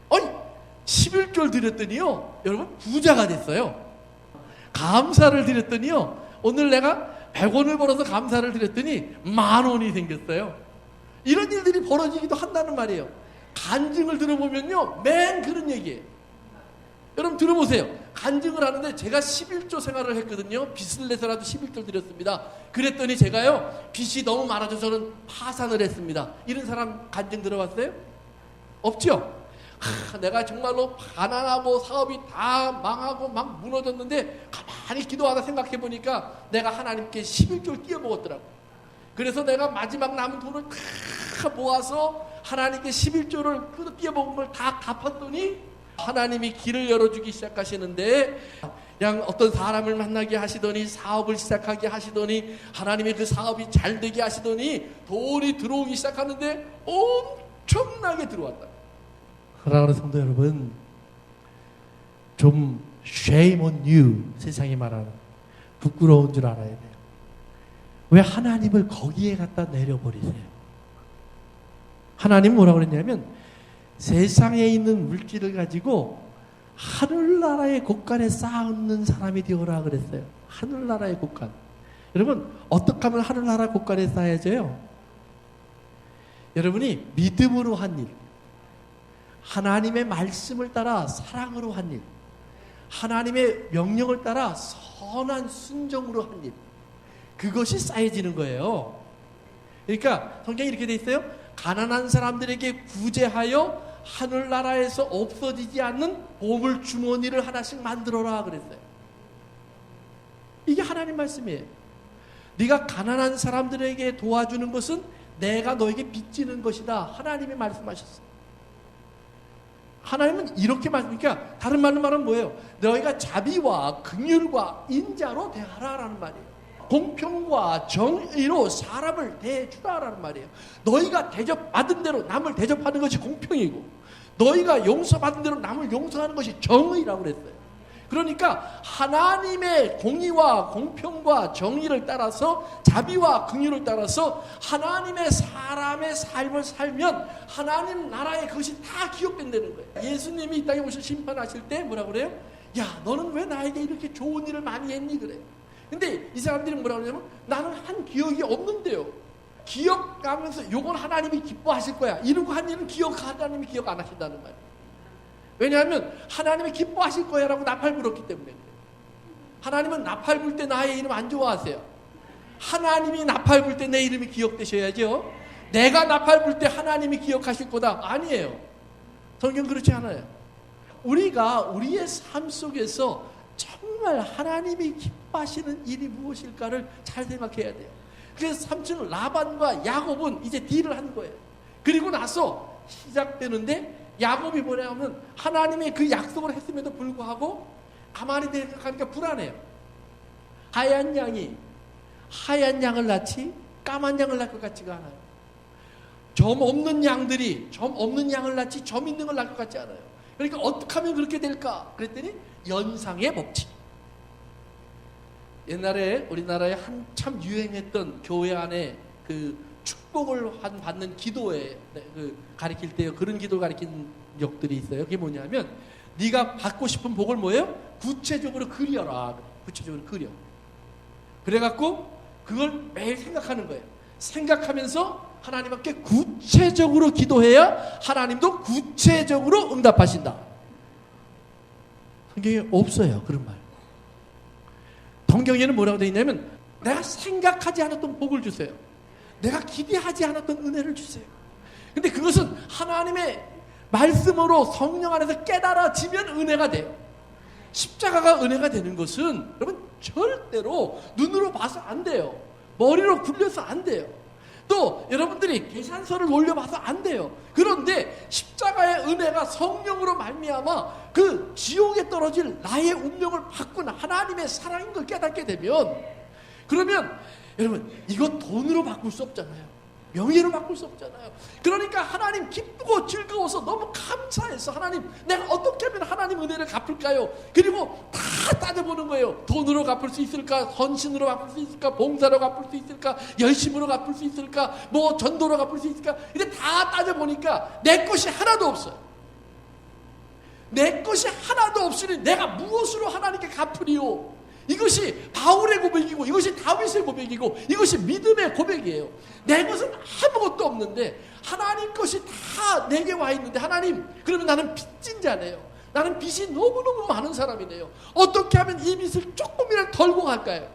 아니 11조를 드렸더니요 여러분 부자가 됐어요. 감사를 드렸더니요 오늘 내가 100원을 벌어서 감사를 드렸더니 10,000원이 생겼어요. 이런 일들이 벌어지기도 한다는 말이에요. 간증을 들어보면요 맨 그런 얘기예요. 여러분 들어보세요. 간증을 하는데 제가 11조 생활을 했거든요. 빚을 내서라도 11조 드렸습니다. 그랬더니 제가요 빚이 너무 많아져서는 파산을 했습니다. 이런 사람 간증 들어봤어요? 없죠? 내가 정말로 가난하고 사업이 다 망하고 막 무너졌는데 가만히 기도하다 생각해 보니까 내가 하나님께 11조를 띄어먹었더라고. 그래서 내가 마지막 남은 돈을 다 모아서 하나님께 11조를 띄어먹은 걸 다 갚았더니 하나님이 길을 열어주기 시작하시는데 그냥 어떤 사람을 만나게 하시더니 사업을 시작하게 하시더니 하나님의 그 사업이 잘 되게 하시더니 돈이 들어오기 시작하는데 엄청나게 들어왔다. 사랑하는 성도 여러분, 좀 shame on you, 세상이 말하는 부끄러운 줄 알아야 돼요. 왜 하나님을 거기에 갖다 내려버리세요? 하나님 뭐라고 그랬냐면 세상에 있는 물질을 가지고 하늘나라의 곳간에 쌓는 사람이 되어라 그랬어요. 하늘나라의 곳간. 여러분 어떻게 하면 하늘나라 곳간에 쌓여져요? 여러분이 믿음으로 한 일, 하나님의 말씀을 따라 사랑으로 한 일, 하나님의 명령을 따라 선한 순종으로 한 일, 그것이 쌓여지는 거예요. 그러니까 성경이 이렇게 돼 있어요. 가난한 사람들에게 구제하여 하늘나라에서 없어지지 않는 보물 주머니를 하나씩 만들어라 그랬어요. 이게 하나님 말씀이에요. 네가 가난한 사람들에게 도와주는 것은 내가 너에게 빚지는 것이다. 하나님이 말씀하셨어요. 하나님은 이렇게 말씀하니까 다른 말로 말하면 뭐예요? 너희가 자비와 긍휼과 인자로 대하라라는 말이에요. 공평과 정의로 사람을 대해주라라는 말이에요. 너희가 대접받은 대로 남을 대접하는 것이 공평이고 너희가 용서받은 대로 남을 용서하는 것이 정의라고 그랬어요. 그러니까 하나님의 공의와 공평과 정의를 따라서 자비와 긍휼을 따라서 하나님의 사람의 삶을 살면 하나님 나라에 그것이 다 기억된다는 거예요. 예수님이 이 땅에 오셔 심판하실 때 뭐라고 그래요? 야, 너는 왜 나에게 이렇게 좋은 일을 많이 했니? 그래요. 근데 이 사람들이 뭐라고 그러냐면 나는 한 기억이 없는데요. 기억하면서 요건 하나님이 기뻐하실 거야. 이러고 한 일은 하나님이 기억 안 하신다는 말이에요. 왜냐하면 하나님이 기뻐하실 거야 라고 나팔 불었기 때문에. 하나님은 나팔 불 때 나의 이름 안 좋아하세요. 하나님이 나팔 불 때 내 이름이 기억되셔야죠. 내가 나팔 불 때 하나님이 기억하실 거다. 아니에요. 성경 그렇지 않아요. 우리가 우리의 삶 속에서 정말 하나님이 기뻐하시는 일이 무엇일까를 잘 생각해야 돼요. 그래서 삼촌 라반과 야곱은 이제 딜을 한 거예요. 그리고 나서 시작되는데 야곱이 뭐냐면 하나님의 그 약속을 했음에도 불구하고 가만히 생각하니까 불안해요. 하얀 양이 하얀 양을 낳지 까만 양을 낳을 것 같지가 않아요. 점 없는 양들이 점 없는 양을 낳지 점 있는 걸 낳을 것 같지 않아요. 그러니까 어떻게 하면 그렇게 될까? 그랬더니 연상의 법칙. 옛날에 우리나라에 한참 유행했던 교회 안에 그 축복을 받는 기도에 가리킬 때요. 그런 기도 가리킨 적들이 있어요. 그게 뭐냐면 네가 받고 싶은 복을 뭐예요? 구체적으로 그려라. 구체적으로 그려. 그래갖고 그걸 매일 생각하는 거예요. 생각하면서 하나님께 구체적으로 기도해야 하나님도 구체적으로 응답하신다. 성경에 없어요. 그런 말. 성경에는 뭐라고 되어 있냐면 내가 생각하지 않았던 복을 주세요. 내가 기대하지 않았던 은혜를 주세요. 근데 그것은 하나님의 말씀으로 성령 안에서 깨달아지면 은혜가 돼요. 십자가가 은혜가 되는 것은 여러분 절대로 눈으로 봐서 안 돼요. 머리로 굴려서 안 돼요. 또 여러분들이 계산서를 올려봐서 안 돼요. 그런데 십자가의 은혜가 성령으로 말미암아 그 지옥에 떨어질 나의 운명을 바꾼 하나님의 사랑인 걸 깨닫게 되면 그러면 여러분 이거 돈으로 바꿀 수 없잖아요. 명예로 바꿀 수 없잖아요. 그러니까 하나님 기쁘고 즐거워서 너무 감사해서 하나님 내가 어떻게 하면 하나님 은혜를 갚을까요? 그리고 다 따져보는 거예요. 돈으로 갚을 수 있을까? 헌신으로 갚을 수 있을까? 봉사로 갚을 수 있을까? 열심으로 갚을 수 있을까? 뭐 전도로 갚을 수 있을까? 근데 다 따져보니까 내 것이 하나도 없어요. 내 것이 하나도 없으니 내가 무엇으로 하나님께 갚으리요? 이것이 바울의 고백이고 이것이 다윗의 고백이고 이것이 믿음의 고백이에요. 내 것은 아무것도 없는데 하나님 것이 다 내게 와 있는데 하나님 그러면 나는 빚진 자네요. 나는 빚이 너무너무 많은 사람이네요. 어떻게 하면 이 빚을 조금이라도 덜고 갈까요?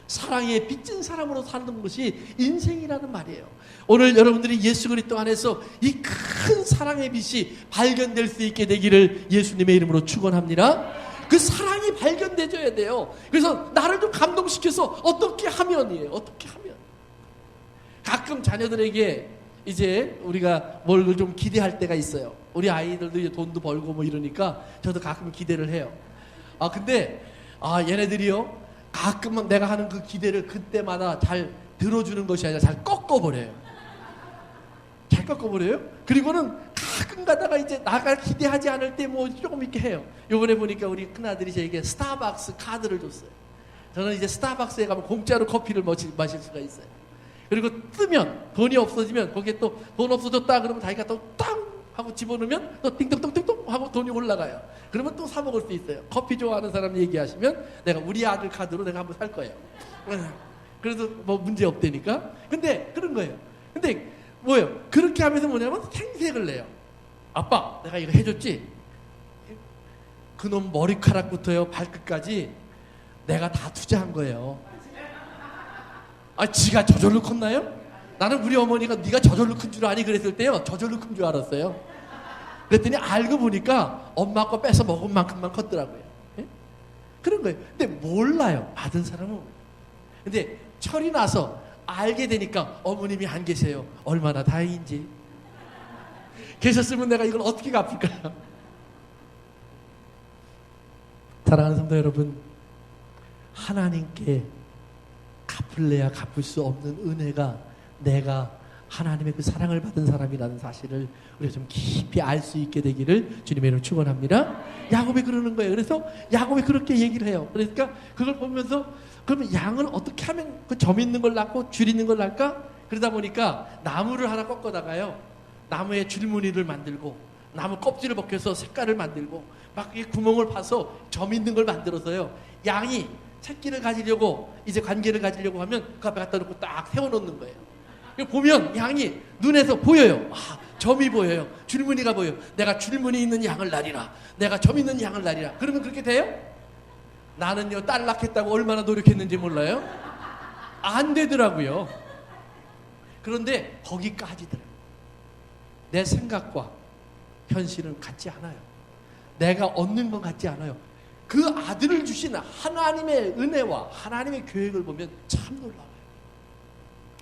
사랑에 빚진 사람으로 사는 것이 인생이라는 말이에요. 오늘 여러분들이 예수 그리스도 안에서 이 큰 사랑의 빛이 발견될 수 있게 되기를 예수님의 이름으로 축원합니다. 그 사랑이 발견되줘야 돼요. 그래서 나를 좀 감동시켜서 어떻게 하면이에요. 어떻게 하면. 가끔 자녀들에게 이제 우리가 뭘 좀 기대할 때가 있어요. 우리 아이들도 이제 돈도 벌고 뭐 이러니까 저도 가끔 기대를 해요. 근데 얘네들이요. 가끔은 내가 하는 그 기대를 그때마다 잘 들어주는 것이 아니라 잘 꺾어버려요. 잘 꺾어버려요. 그리고는 가끔 가다가 이제 나가 기대하지 않을 때 뭐 조금 이렇게 해요. 요번에 보니까 우리 큰아들이 저에게 스타벅스 카드를 줬어요. 저는 이제 스타벅스에 가면 공짜로 커피를 마실 수가 있어요. 그리고 뜨면 돈이 없어지면 거기에 또 돈 없어졌다 그러면 자기가 또 땅 하고 집어넣으면 또 띵동띵동 하고 돈이 올라가요. 그러면 또 사 먹을 수 있어요. 커피 좋아하는 사람 얘기하시면 내가 우리 아들 카드로 내가 한번 살 거예요. 그래도 뭐 문제 없다니까. 근데 그런 거예요. 근데 뭐예요? 그렇게 하면서 뭐냐면 생색을 내요. 아빠 내가 이거 해줬지? 그놈 머리카락부터요 발끝까지 내가 다 투자한 거예요. 지가 저절로 컸나요? 나는 우리 어머니가 네가 저절로 큰 줄 아니 그랬을 때요 저절로 큰 줄 알았어요. 그랬더니 알고 보니까 엄마 거 뺏어 먹은 만큼만 컸더라고요. 예? 그런 거예요. 근데 몰라요 받은 사람은. 근데 철이 나서 알게 되니까 어머님이 안 계세요. 얼마나 다행인지. 계셨으면 내가 이걸 어떻게 갚을까요? 사랑하는 성도 여러분, 하나님께 갚을래야 갚을 수 없는 은혜가 내가 하나님의 그 사랑을 받은 사람이라는 사실을 우리가 좀 깊이 알 수 있게 되기를 주님의 이름으로 축원합니다. 야곱이 그러는 거예요. 그래서 야곱이 그렇게 얘기를 해요. 그러니까 그걸 보면서 그러면 양은 어떻게 하면 그 점 있는 걸 낳고 줄 있는 걸 낳을까? 그러다 보니까 나무를 하나 꺾어다가요, 나무에 줄무늬를 만들고 나무 껍질을 벗겨서 색깔을 만들고 막 이 구멍을 파서 점 있는 걸 만들어서요, 양이 새끼를 가지려고 이제 관계를 가지려고 하면 그 앞에 갖다 놓고 딱 세워놓는 거예요. 보면 양이 눈에서 보여요. 아, 점이 보여요. 줄무늬가 보여요. 내가 줄무늬 있는 양을 낳으리라. 내가 점 있는 양을 낳으리라. 그러면 그렇게 돼요? 나는요, 딸 낳겠다고 얼마나 노력했는지 몰라요? 안 되더라고요. 그런데 거기까지더라고요. 내 생각과 현실은 같지 않아요. 내가 얻는 건 같지 않아요. 그 아들을 주신 하나님의 은혜와 하나님의 계획을 보면 참 놀라워요.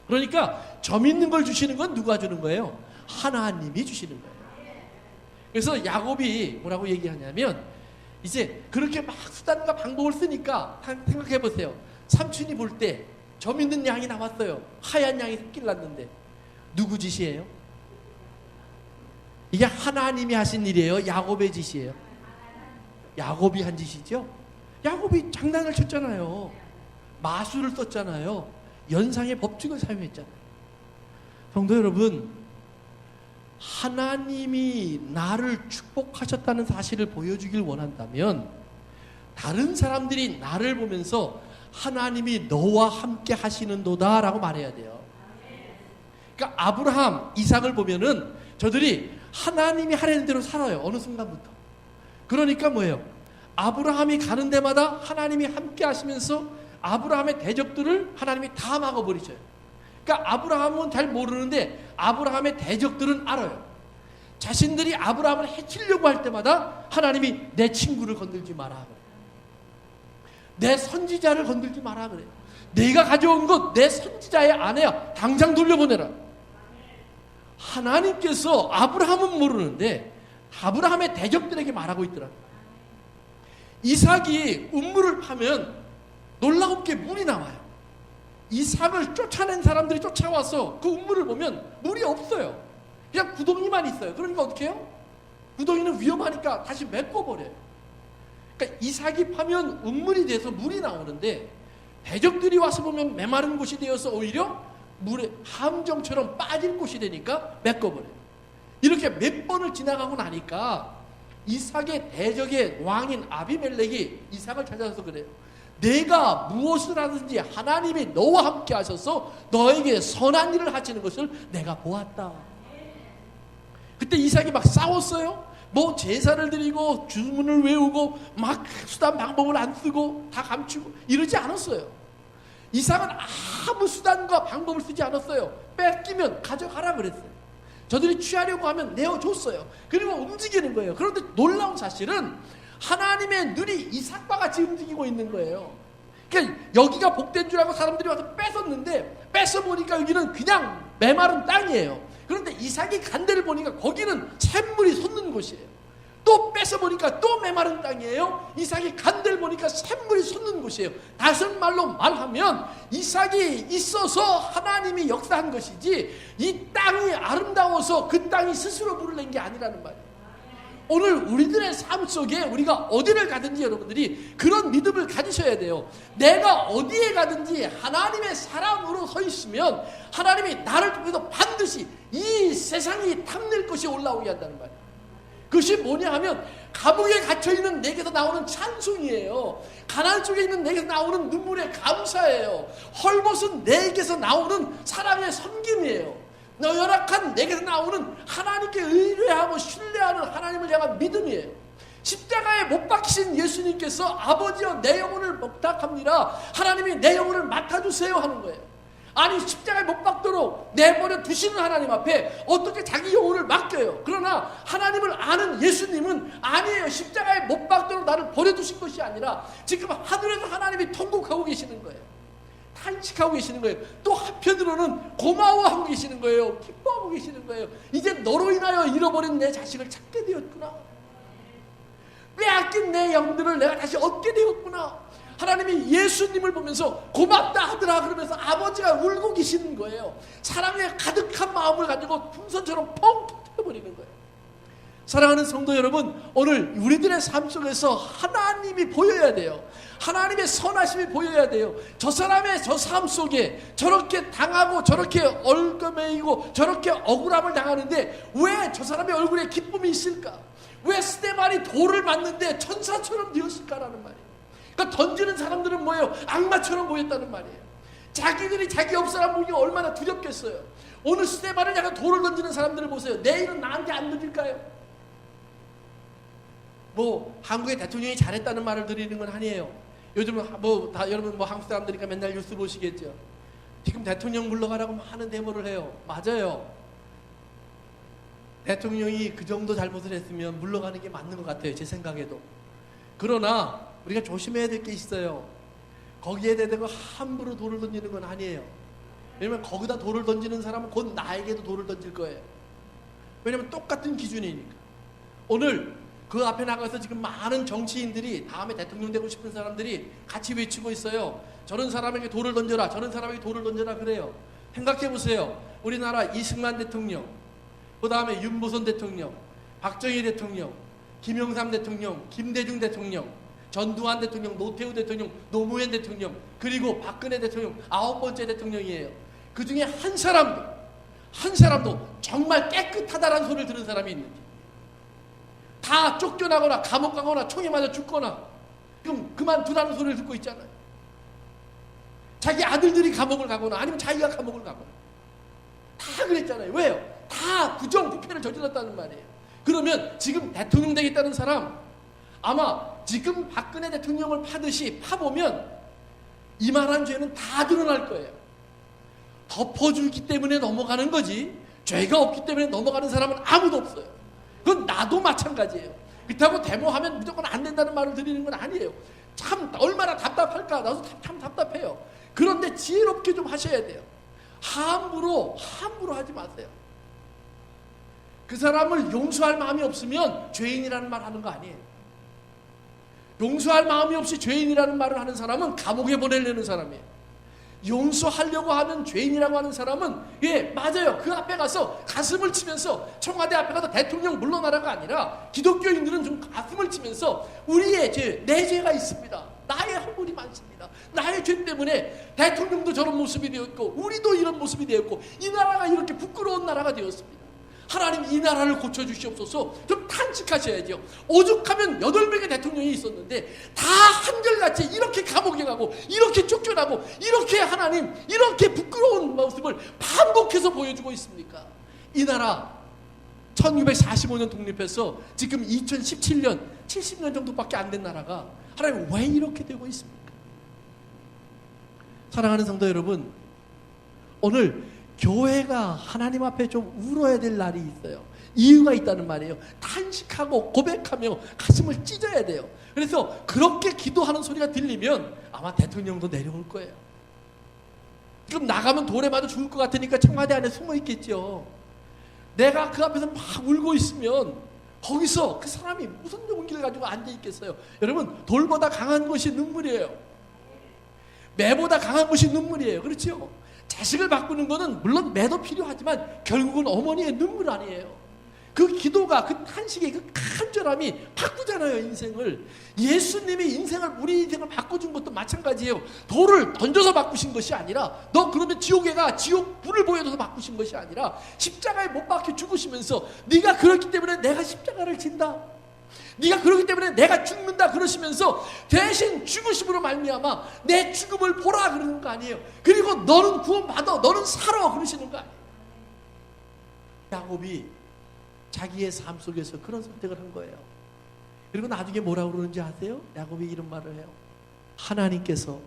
그러니까 점 있는 걸 주시는 건 누가 주는 거예요? 하나님이 주시는 거예요. 그래서 야곱이 뭐라고 얘기하냐면, 이제 그렇게 막 수단과 방법을 쓰니까 생각해 보세요. 삼촌이 볼 때 점 있는 양이 나왔어요. 하얀 양이 새끼를 낳는데 누구 짓이에요? 이게 하나님이 하신 일이에요? 야곱의 짓이에요? 야곱이 한 짓이죠? 야곱이 장난을 쳤잖아요. 마술을 썼잖아요. 연상의 법칙을 사용했잖아요. 성도 여러분, 하나님이 나를 축복하셨다는 사실을 보여주길 원한다면 다른 사람들이 나를 보면서 하나님이 너와 함께 하시는도다 라고 말해야 돼요. 그러니까 아브라함, 이삭을 보면은 저들이 하나님이 하라는 대로 살아요. 어느 순간부터. 그러니까 뭐예요? 아브라함이 가는 데마다 하나님이 함께 하시면서 아브라함의 대적들을 하나님이 다 막아버리셔요. 그러니까 아브라함은 잘 모르는데 아브라함의 대적들은 알아요. 자신들이 아브라함을 해치려고 할 때마다 하나님이 내 친구를 건들지 마라 그래요. 내 선지자를 건들지 마라 그래요. 내가 가져온 것 내 선지자의 아내야. 당장 돌려보내라. 하나님께서 아브라함은 모르는데 아브라함의 대적들에게 말하고 있더라고요. 이삭이 운물을 파면 놀라운게 물이 나와요. 이삭을 쫓아낸 사람들이 쫓아와서 그 운물을 보면 물이 없어요. 그냥 구덩이만 있어요. 그러니까 어떻게 해요? 구덩이는 위험하니까 다시 메꿔버려요. 그러니까 이삭이 파면 운물이 돼서 물이 나오는데 대적들이 와서 보면 메마른 곳이 되어서 오히려 물에 함정처럼 빠질 곳이 되니까 메꿔버려요. 이렇게 몇 번을 지나가고 나니까 이삭의 대적의 왕인 아비멜렉이 이삭을 찾아서 그래요. 내가 무엇을 하든지 하나님이 너와 함께 하셔서 너에게 선한 일을 하시는 것을 내가 보았다. 그때 이삭이 막 싸웠어요. 뭐 제사를 드리고 주문을 외우고 막 수단 방법을 안 쓰고 다 감추고 이러지 않았어요. 이삭은 아무 수단과 방법을 쓰지 않았어요. 뺏기면 가져가라 그랬어요. 저들이 취하려고 하면 내어줬어요. 그리고 움직이는 거예요. 그런데 놀라운 사실은 하나님의 눈이 이삭과 같이 움직이고 있는 거예요. 그러니까 여기가 복된 줄 알고 사람들이 와서 뺏었는데 뺏어보니까 여기는 그냥 메마른 땅이에요. 그런데 이삭이 간 데를 보니까 거기는 샘물이 솟는 곳이에요. 또 뺏어보니까 또 메마른 땅이에요. 이삭이 간 데를 보니까 샘물이 솟는 곳이에요. 다른 말로 말하면 이삭이 있어서 하나님이 역사한 것이지 이 땅이 아름다워서 그 땅이 스스로 물을 낸 게 아니라는 말이에요. 오늘 우리들의 삶 속에 우리가 어디를 가든지 여러분들이 그런 믿음을 가지셔야 돼요. 내가 어디에 가든지 하나님의 사람으로 서 있으면 하나님이 나를 통해서 반드시 이 세상이 탐낼 것이 올라오게 한다는 말이에요. 그것이 뭐냐 하면 감옥에 갇혀있는 내게서 나오는 찬송이에요. 가난 속에 있는 내게서 나오는 눈물의 감사예요. 헐벗은 내게서 나오는 사랑의 섬김이에요. 열악한 내게서 나오는 하나님께 의뢰하고 신뢰하는 하나님을 향한 믿음이에요. 십자가에 못 박히신 예수님께서 아버지여 내 영혼을 부탁합니다. 하나님이 내 영혼을 맡아주세요 하는 거예요. 아니 십자가에 못 박도록 내버려 두시는 하나님 앞에 어떻게 자기 영혼을 맡겨요. 그러나 하나님을 아는 예수님은 아니에요. 십자가에 못 박도록 나를 버려두신 것이 아니라 지금 하늘에서 하나님이 통곡하고 계시는 거예요. 탄식하고 계시는 거예요. 또 한편으로는 고마워하고 계시는 거예요. 기뻐하고 계시는 거예요. 이제 너로 인하여 잃어버린 내 자식을 찾게 되었구나. 빼앗긴 내 영들을 내가 다시 얻게 되었구나. 하나님이 예수님을 보면서 고맙다 하더라 그러면서 아버지가 울고 계시는 거예요. 사랑에 가득한 마음을 가지고 풍선처럼 펑 터뜨려버리는 거예요. 사랑하는 성도 여러분, 오늘 우리들의 삶 속에서 하나님이 보여야 돼요. 하나님의 선하심이 보여야 돼요. 저 사람의 저 삶 속에 저렇게 당하고 저렇게 얼거매이고 저렇게 억울함을 당하는데 왜 저 사람의 얼굴에 기쁨이 있을까? 왜 스데반이 돌을 맞는데 천사처럼 되었을까라는 말이에요. 그러니까 던지는 사람들은 뭐예요? 악마처럼 보였다는 말이에요. 자기들이 자기 옆 사람 보기가 얼마나 두렵겠어요. 오늘 스데반을 향해 돌을 던지는 사람들을 보세요. 내일은 나한테 안 던질까요? 뭐 한국의 대통령이 잘했다는 말을 드리는 건 아니에요. 요즘은 뭐 다 여러분 뭐 한국 사람들이니까 맨날 뉴스 보시겠죠. 지금 대통령 물러가라고 많은 데모를 해요. 맞아요. 대통령이 그 정도 잘못을 했으면 물러가는 게 맞는 것 같아요. 제 생각에도. 그러나 우리가 조심해야 될 게 있어요. 거기에 대대고 함부로 돌을 던지는 건 아니에요. 왜냐면 거기다 돌을 던지는 사람은 곧 나에게도 돌을 던질 거예요. 왜냐면 똑같은 기준이니까. 오늘 그 앞에 나가서 지금 많은 정치인들이 다음에 대통령 되고 싶은 사람들이 같이 외치고 있어요. 저런 사람에게 돌을 던져라, 저런 사람에게 돌을 던져라 그래요. 생각해 보세요. 우리나라 이승만 대통령, 그 다음에 윤보선 대통령, 박정희 대통령, 김영삼 대통령, 김대중 대통령, 전두환 대통령, 노태우 대통령, 노무현 대통령, 그리고 박근혜 대통령 9번째 대통령이에요. 그 중에 한 사람도 정말 깨끗하다라는 소리를 들은 사람이 있는지, 다 쫓겨나거나 감옥 가거나 총에 맞아 죽거나 지금 그만두라는 소리를 듣고 있잖아요. 자기 아들들이 감옥을 가거나 아니면 자기가 감옥을 가거나 다 그랬잖아요. 왜요? 다 부정부패를 저질렀다는 말이에요. 그러면 지금 대통령 되겠다는 사람 아마 지금 박근혜 대통령을 파듯이 파보면 이만한 죄는 다 드러날 거예요. 덮어주기 때문에 넘어가는 거지 죄가 없기 때문에 넘어가는 사람은 아무도 없어요. 그건 나도 마찬가지예요. 그렇다고 데모하면 무조건 안 된다는 말을 드리는 건 아니에요. 참 얼마나 답답할까. 나도 참 답답해요. 그런데 지혜롭게 좀 하셔야 돼요. 함부로 하지 마세요. 그 사람을 용서할 마음이 없으면 죄인이라는 말 하는 거 아니에요. 용서할 마음이 없이 죄인이라는 말을 하는 사람은 감옥에 보내려는 사람이에요. 용서하려고 하는 죄인이라고 하는 사람은 맞아요. 그 앞에 가서 가슴을 치면서 청와대 앞에 가서 대통령 물러나라가 아니라 기독교인들은 좀 가슴을 치면서 우리의 죄, 내 죄가 있습니다. 나의 허물이 많습니다. 나의 죄 때문에 대통령도 저런 모습이 되었고 우리도 이런 모습이 되었고 이 나라가 이렇게 부끄러운 나라가 되었습니다. 하나님 이 나라를 고쳐주시옵소서. 좀 탄식하셔야죠. 오죽하면 8명의 대통령이 있었는데 다 한결같이 이렇게 감옥에 가고 이렇게 쫓겨나고 이렇게 하나님 이렇게 부끄러운 모습을 반복해서 보여주고 있습니까? 이 나라 1945년 독립해서 지금 2017년 70년 정도밖에 안 된 나라가 하나님 왜 이렇게 되고 있습니까? 사랑하는 성도 여러분, 오늘 교회가 하나님 앞에 좀 울어야 될 날이 있어요. 이유가 있다는 말이에요. 탄식하고 고백하며 가슴을 찢어야 돼요. 그래서 그렇게 기도하는 소리가 들리면 아마 대통령도 내려올 거예요. 지금 나가면 돌에 맞아 죽을 것 같으니까 청와대 안에 숨어 있겠죠. 내가 그 앞에서 막 울고 있으면 거기서 그 사람이 무슨 용기를 가지고 앉아 있겠어요. 여러분, 돌보다 강한 것이 눈물이에요. 매보다 강한 것이 눈물이에요. 그렇죠? 자식을 바꾸는 것은 물론 매도 필요하지만 결국은 어머니의 눈물 아니에요. 그 기도가 그 탄식의 그 간절함이 바꾸잖아요. 인생을. 예수님이 우리 인생을 바꿔준 것도 마찬가지예요. 돌을 던져서 바꾸신 것이 아니라 너 그러면 지옥에 가 지옥 불을 보여줘서 바꾸신 것이 아니라 십자가에 못 박혀 죽으시면서 네가 그렇기 때문에 내가 십자가를 진다, 네가 그렇기 때문에 내가 죽는다 그러시면서 대신 죽으심으로 말미암아 내 죽음을 보라 그러는 거 아니에요. 그리고 너는 구원받아, 너는 살아 그러시는 거 아니에요. 야곱이 자기의 삶 속에서 그런 선택을 한 거예요. 그리고 나중에 뭐라고 그러는지 아세요? 야곱이 이런 말을 해요. 하나님께서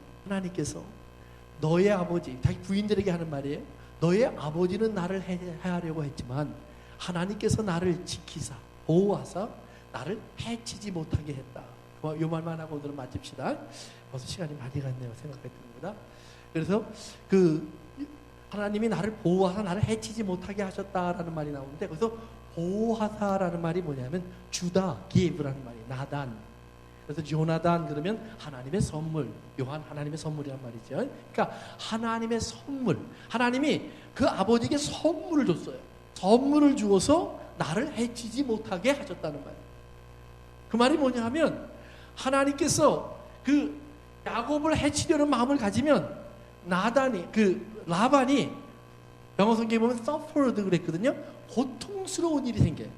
너의 아버지, 자기 부인들에게 하는 말이에요. 너의 아버지는 나를 해하려고 했지만 하나님께서 나를 지키사 보호하사 나를 해치지 못하게 했다. 이 말만 하고 오늘은 마칩시다. 벌써 시간이 많이 갔네요. 생각해 듭니다. 그래서 그 하나님이 나를 보호하사 나를 해치지 못하게 하셨다라는 말이 나오는데, 거기서 보호하사라는 말이 뭐냐면 주다, 기브라는 말이 나단. 그래서 요나단 그러면 하나님의 선물, 요한 하나님의 선물이란 말이죠. 그러니까 하나님의 선물, 하나님이 그 아버지에게 선물을 줬어요. 선물을 주어서 나를 해치지 못하게 하셨다는 말이에요. 그 말이 뭐냐 하면, 하나님께서 그 야곱을 해치려는 마음을 가지면 나단이, 그 라반이 영어 성경에 보면 suffered 그랬거든요. 고통스러운 일이 생겨요.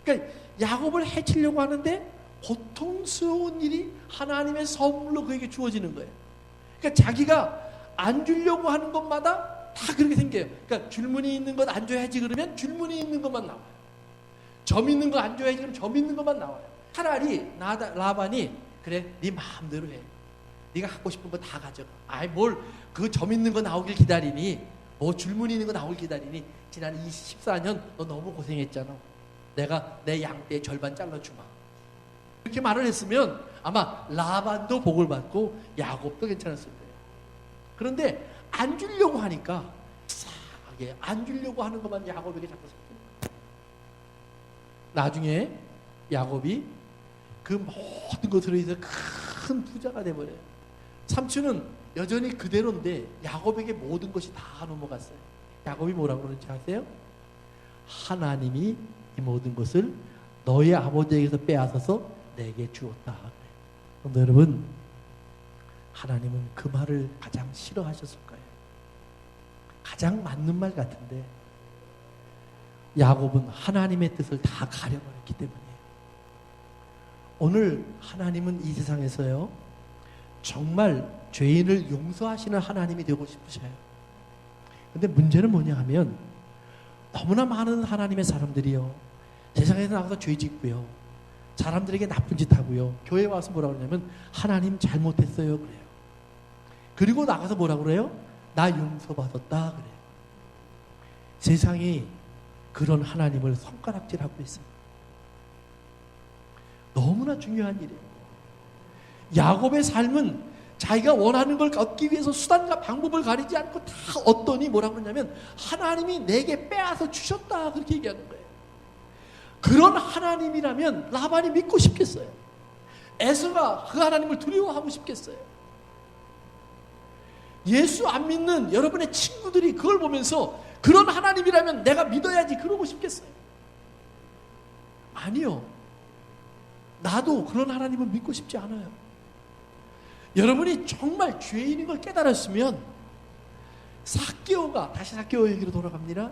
그러니까 야곱을 해치려고 하는데 고통스러운 일이 하나님의 선물로 그에게 주어지는 거예요. 그러니까 자기가 안 주려고 하는 것마다 다 그렇게 생겨요. 그러니까 줄무늬 있는 것 안 줘야지 그러면 줄무늬 있는 것만 나와요. 점 있는 거 안 줘야지 그러면 점 있는 것만 나와요. 차라리 라반이 그래 네 마음대로 해. 네가 갖고 싶은 거 다 가져가. 아이 뭘 그 점 있는 거 나오길 기다리니, 뭐 줄무늬 있는 거 나오길 기다리니, 지난 14년 너 너무 고생했잖아. 내가 내 양떼의 절반 잘라주마. 이렇게 말을 했으면 아마 라반도 복을 받고 야곱도 괜찮았을 거예요. 그런데 안 주려고 하니까 이상하게 안 주려고 하는 것만 야곱에게 자꾸 섞여요. 나중에 야곱이 그 모든 것으로 인해서 큰 부자가 돼버려요. 삼촌은 여전히 그대로인데 야곱에게 모든 것이 다 넘어갔어요. 야곱이 뭐라고 그러는지 아세요? 하나님이 이 모든 것을 너의 아버지에게서 빼앗아서 내게 주었다. 그런데 여러분, 하나님은 그 말을 가장 싫어하셨을 거예요. 가장 맞는 말 같은데 야곱은 하나님의 뜻을 다 가려버렸기 때문에 오늘 하나님은 이 세상에서요 정말 죄인을 용서하시는 하나님이 되고 싶으셔요. 근데 문제는 뭐냐 하면 너무나 많은 하나님의 사람들이요 세상에서 나가서 죄 짓고요, 사람들에게 나쁜 짓 하고요, 교회에 와서 뭐라고 그러냐면 하나님 잘못했어요 그래요. 그리고 나가서 뭐라고 그래요? 나 용서받았다 그래요. 세상이 그런 하나님을 손가락질하고 있습니다. 너무나 중요한 일이에요. 야곱의 삶은 자기가 원하는 걸 얻기 위해서 수단과 방법을 가리지 않고 다 얻더니 뭐라고 그러냐면 하나님이 내게 빼앗아 주셨다 그렇게 얘기하는 거예요. 그런 하나님이라면 라반이 믿고 싶겠어요? 에서가 그 하나님을 두려워하고 싶겠어요? 예수 안 믿는 여러분의 친구들이 그걸 보면서 그런 하나님이라면 내가 믿어야지 그러고 싶겠어요? 아니요. 나도 그런 하나님을 믿고 싶지 않아요. 여러분이 정말 죄인인 걸 깨달았으면 삭개오가, 다시 삭개오 얘기로 돌아갑니다.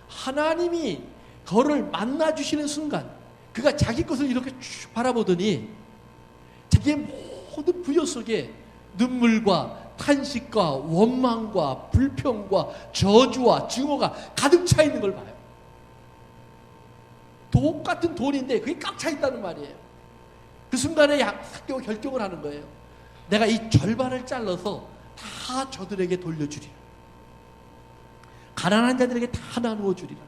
하나님이 그를 만나주시는 순간 그가 자기 것을 이렇게 쭉 바라보더니 자기의 모든 부여 속에 눈물과 탄식과 원망과 불평과 저주와 증오가 가득 차 있는 걸 봐요. 똑같은 돈인데 그게 꽉 차 있다는 말이에요. 그 순간에 삭개오 결정을 하는 거예요. 내가 이 절반을 잘라서 다 저들에게 돌려주리라. 가난한 자들에게 다 나누어 주리라.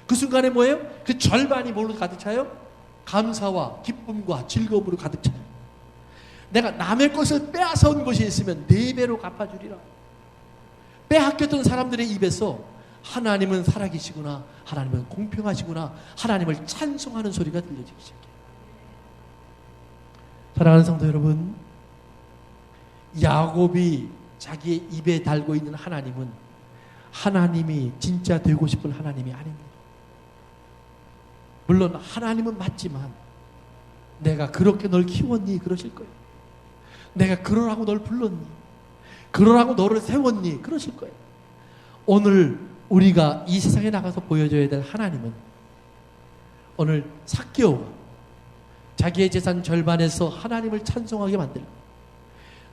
그 순간에 뭐예요? 그 절반이 뭘로 가득 차요? 감사와 기쁨과 즐거움으로 가득 차요. 내가 남의 것을 빼앗아온 것이 있으면 4배로 갚아주리라. 빼앗겼던 사람들의 입에서 하나님은 살아계시구나, 하나님은 공평하시구나, 하나님을 찬송하는 소리가 들려지기 시작해요. 사랑하는 성도 여러분, 야곱이 자기의 입에 달고 있는 하나님은 하나님이 진짜 되고 싶은 하나님이 아닙니다. 물론 하나님은 맞지만 내가 그렇게 널 키웠니? 그러실 거예요. 내가 그러라고 널 불렀니? 그러라고 너를 세웠니? 그러실 거예요. 오늘 우리가 이 세상에 나가서 보여줘야 될 하나님은 오늘 삭개오가 자기의 재산 절반에서 하나님을 찬송하게 만들고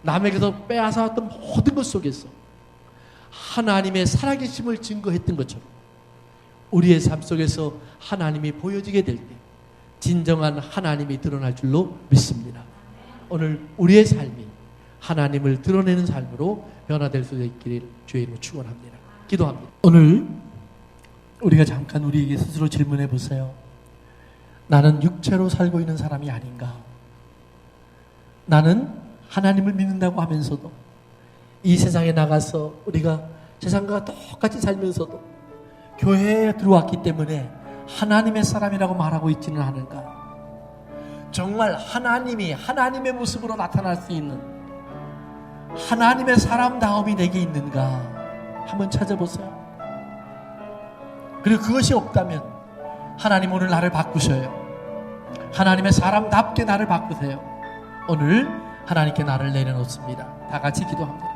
남에게서 빼앗아왔던 모든 것 속에서 하나님의 살아계심을 증거했던 것처럼 우리의 삶 속에서 하나님이 보여지게 될 때 진정한 하나님이 드러날 줄로 믿습니다. 오늘 우리의 삶이 하나님을 드러내는 삶으로 변화될 수 있기를 주의 이름으로 축원합니다. 기도합니다. 오늘 우리가 잠깐 우리에게 스스로 질문해 보세요. 나는 육체로 살고 있는 사람이 아닌가? 나는 하나님을 믿는다고 하면서도 이 세상에 나가서 우리가 세상과 똑같이 살면서도 교회에 들어왔기 때문에 하나님의 사람이라고 말하고 있지는 않은가? 정말 하나님이 하나님의 모습으로 나타날 수 있는 하나님의 사람다움이 내게 있는가? 한번 찾아보세요. 그리고 그것이 없다면 하나님 오늘 나를 바꾸셔요. 하나님의 사람답게 나를 바꾸세요. 오늘 하나님께 나를 내려놓습니다. 다 같이 기도합니다.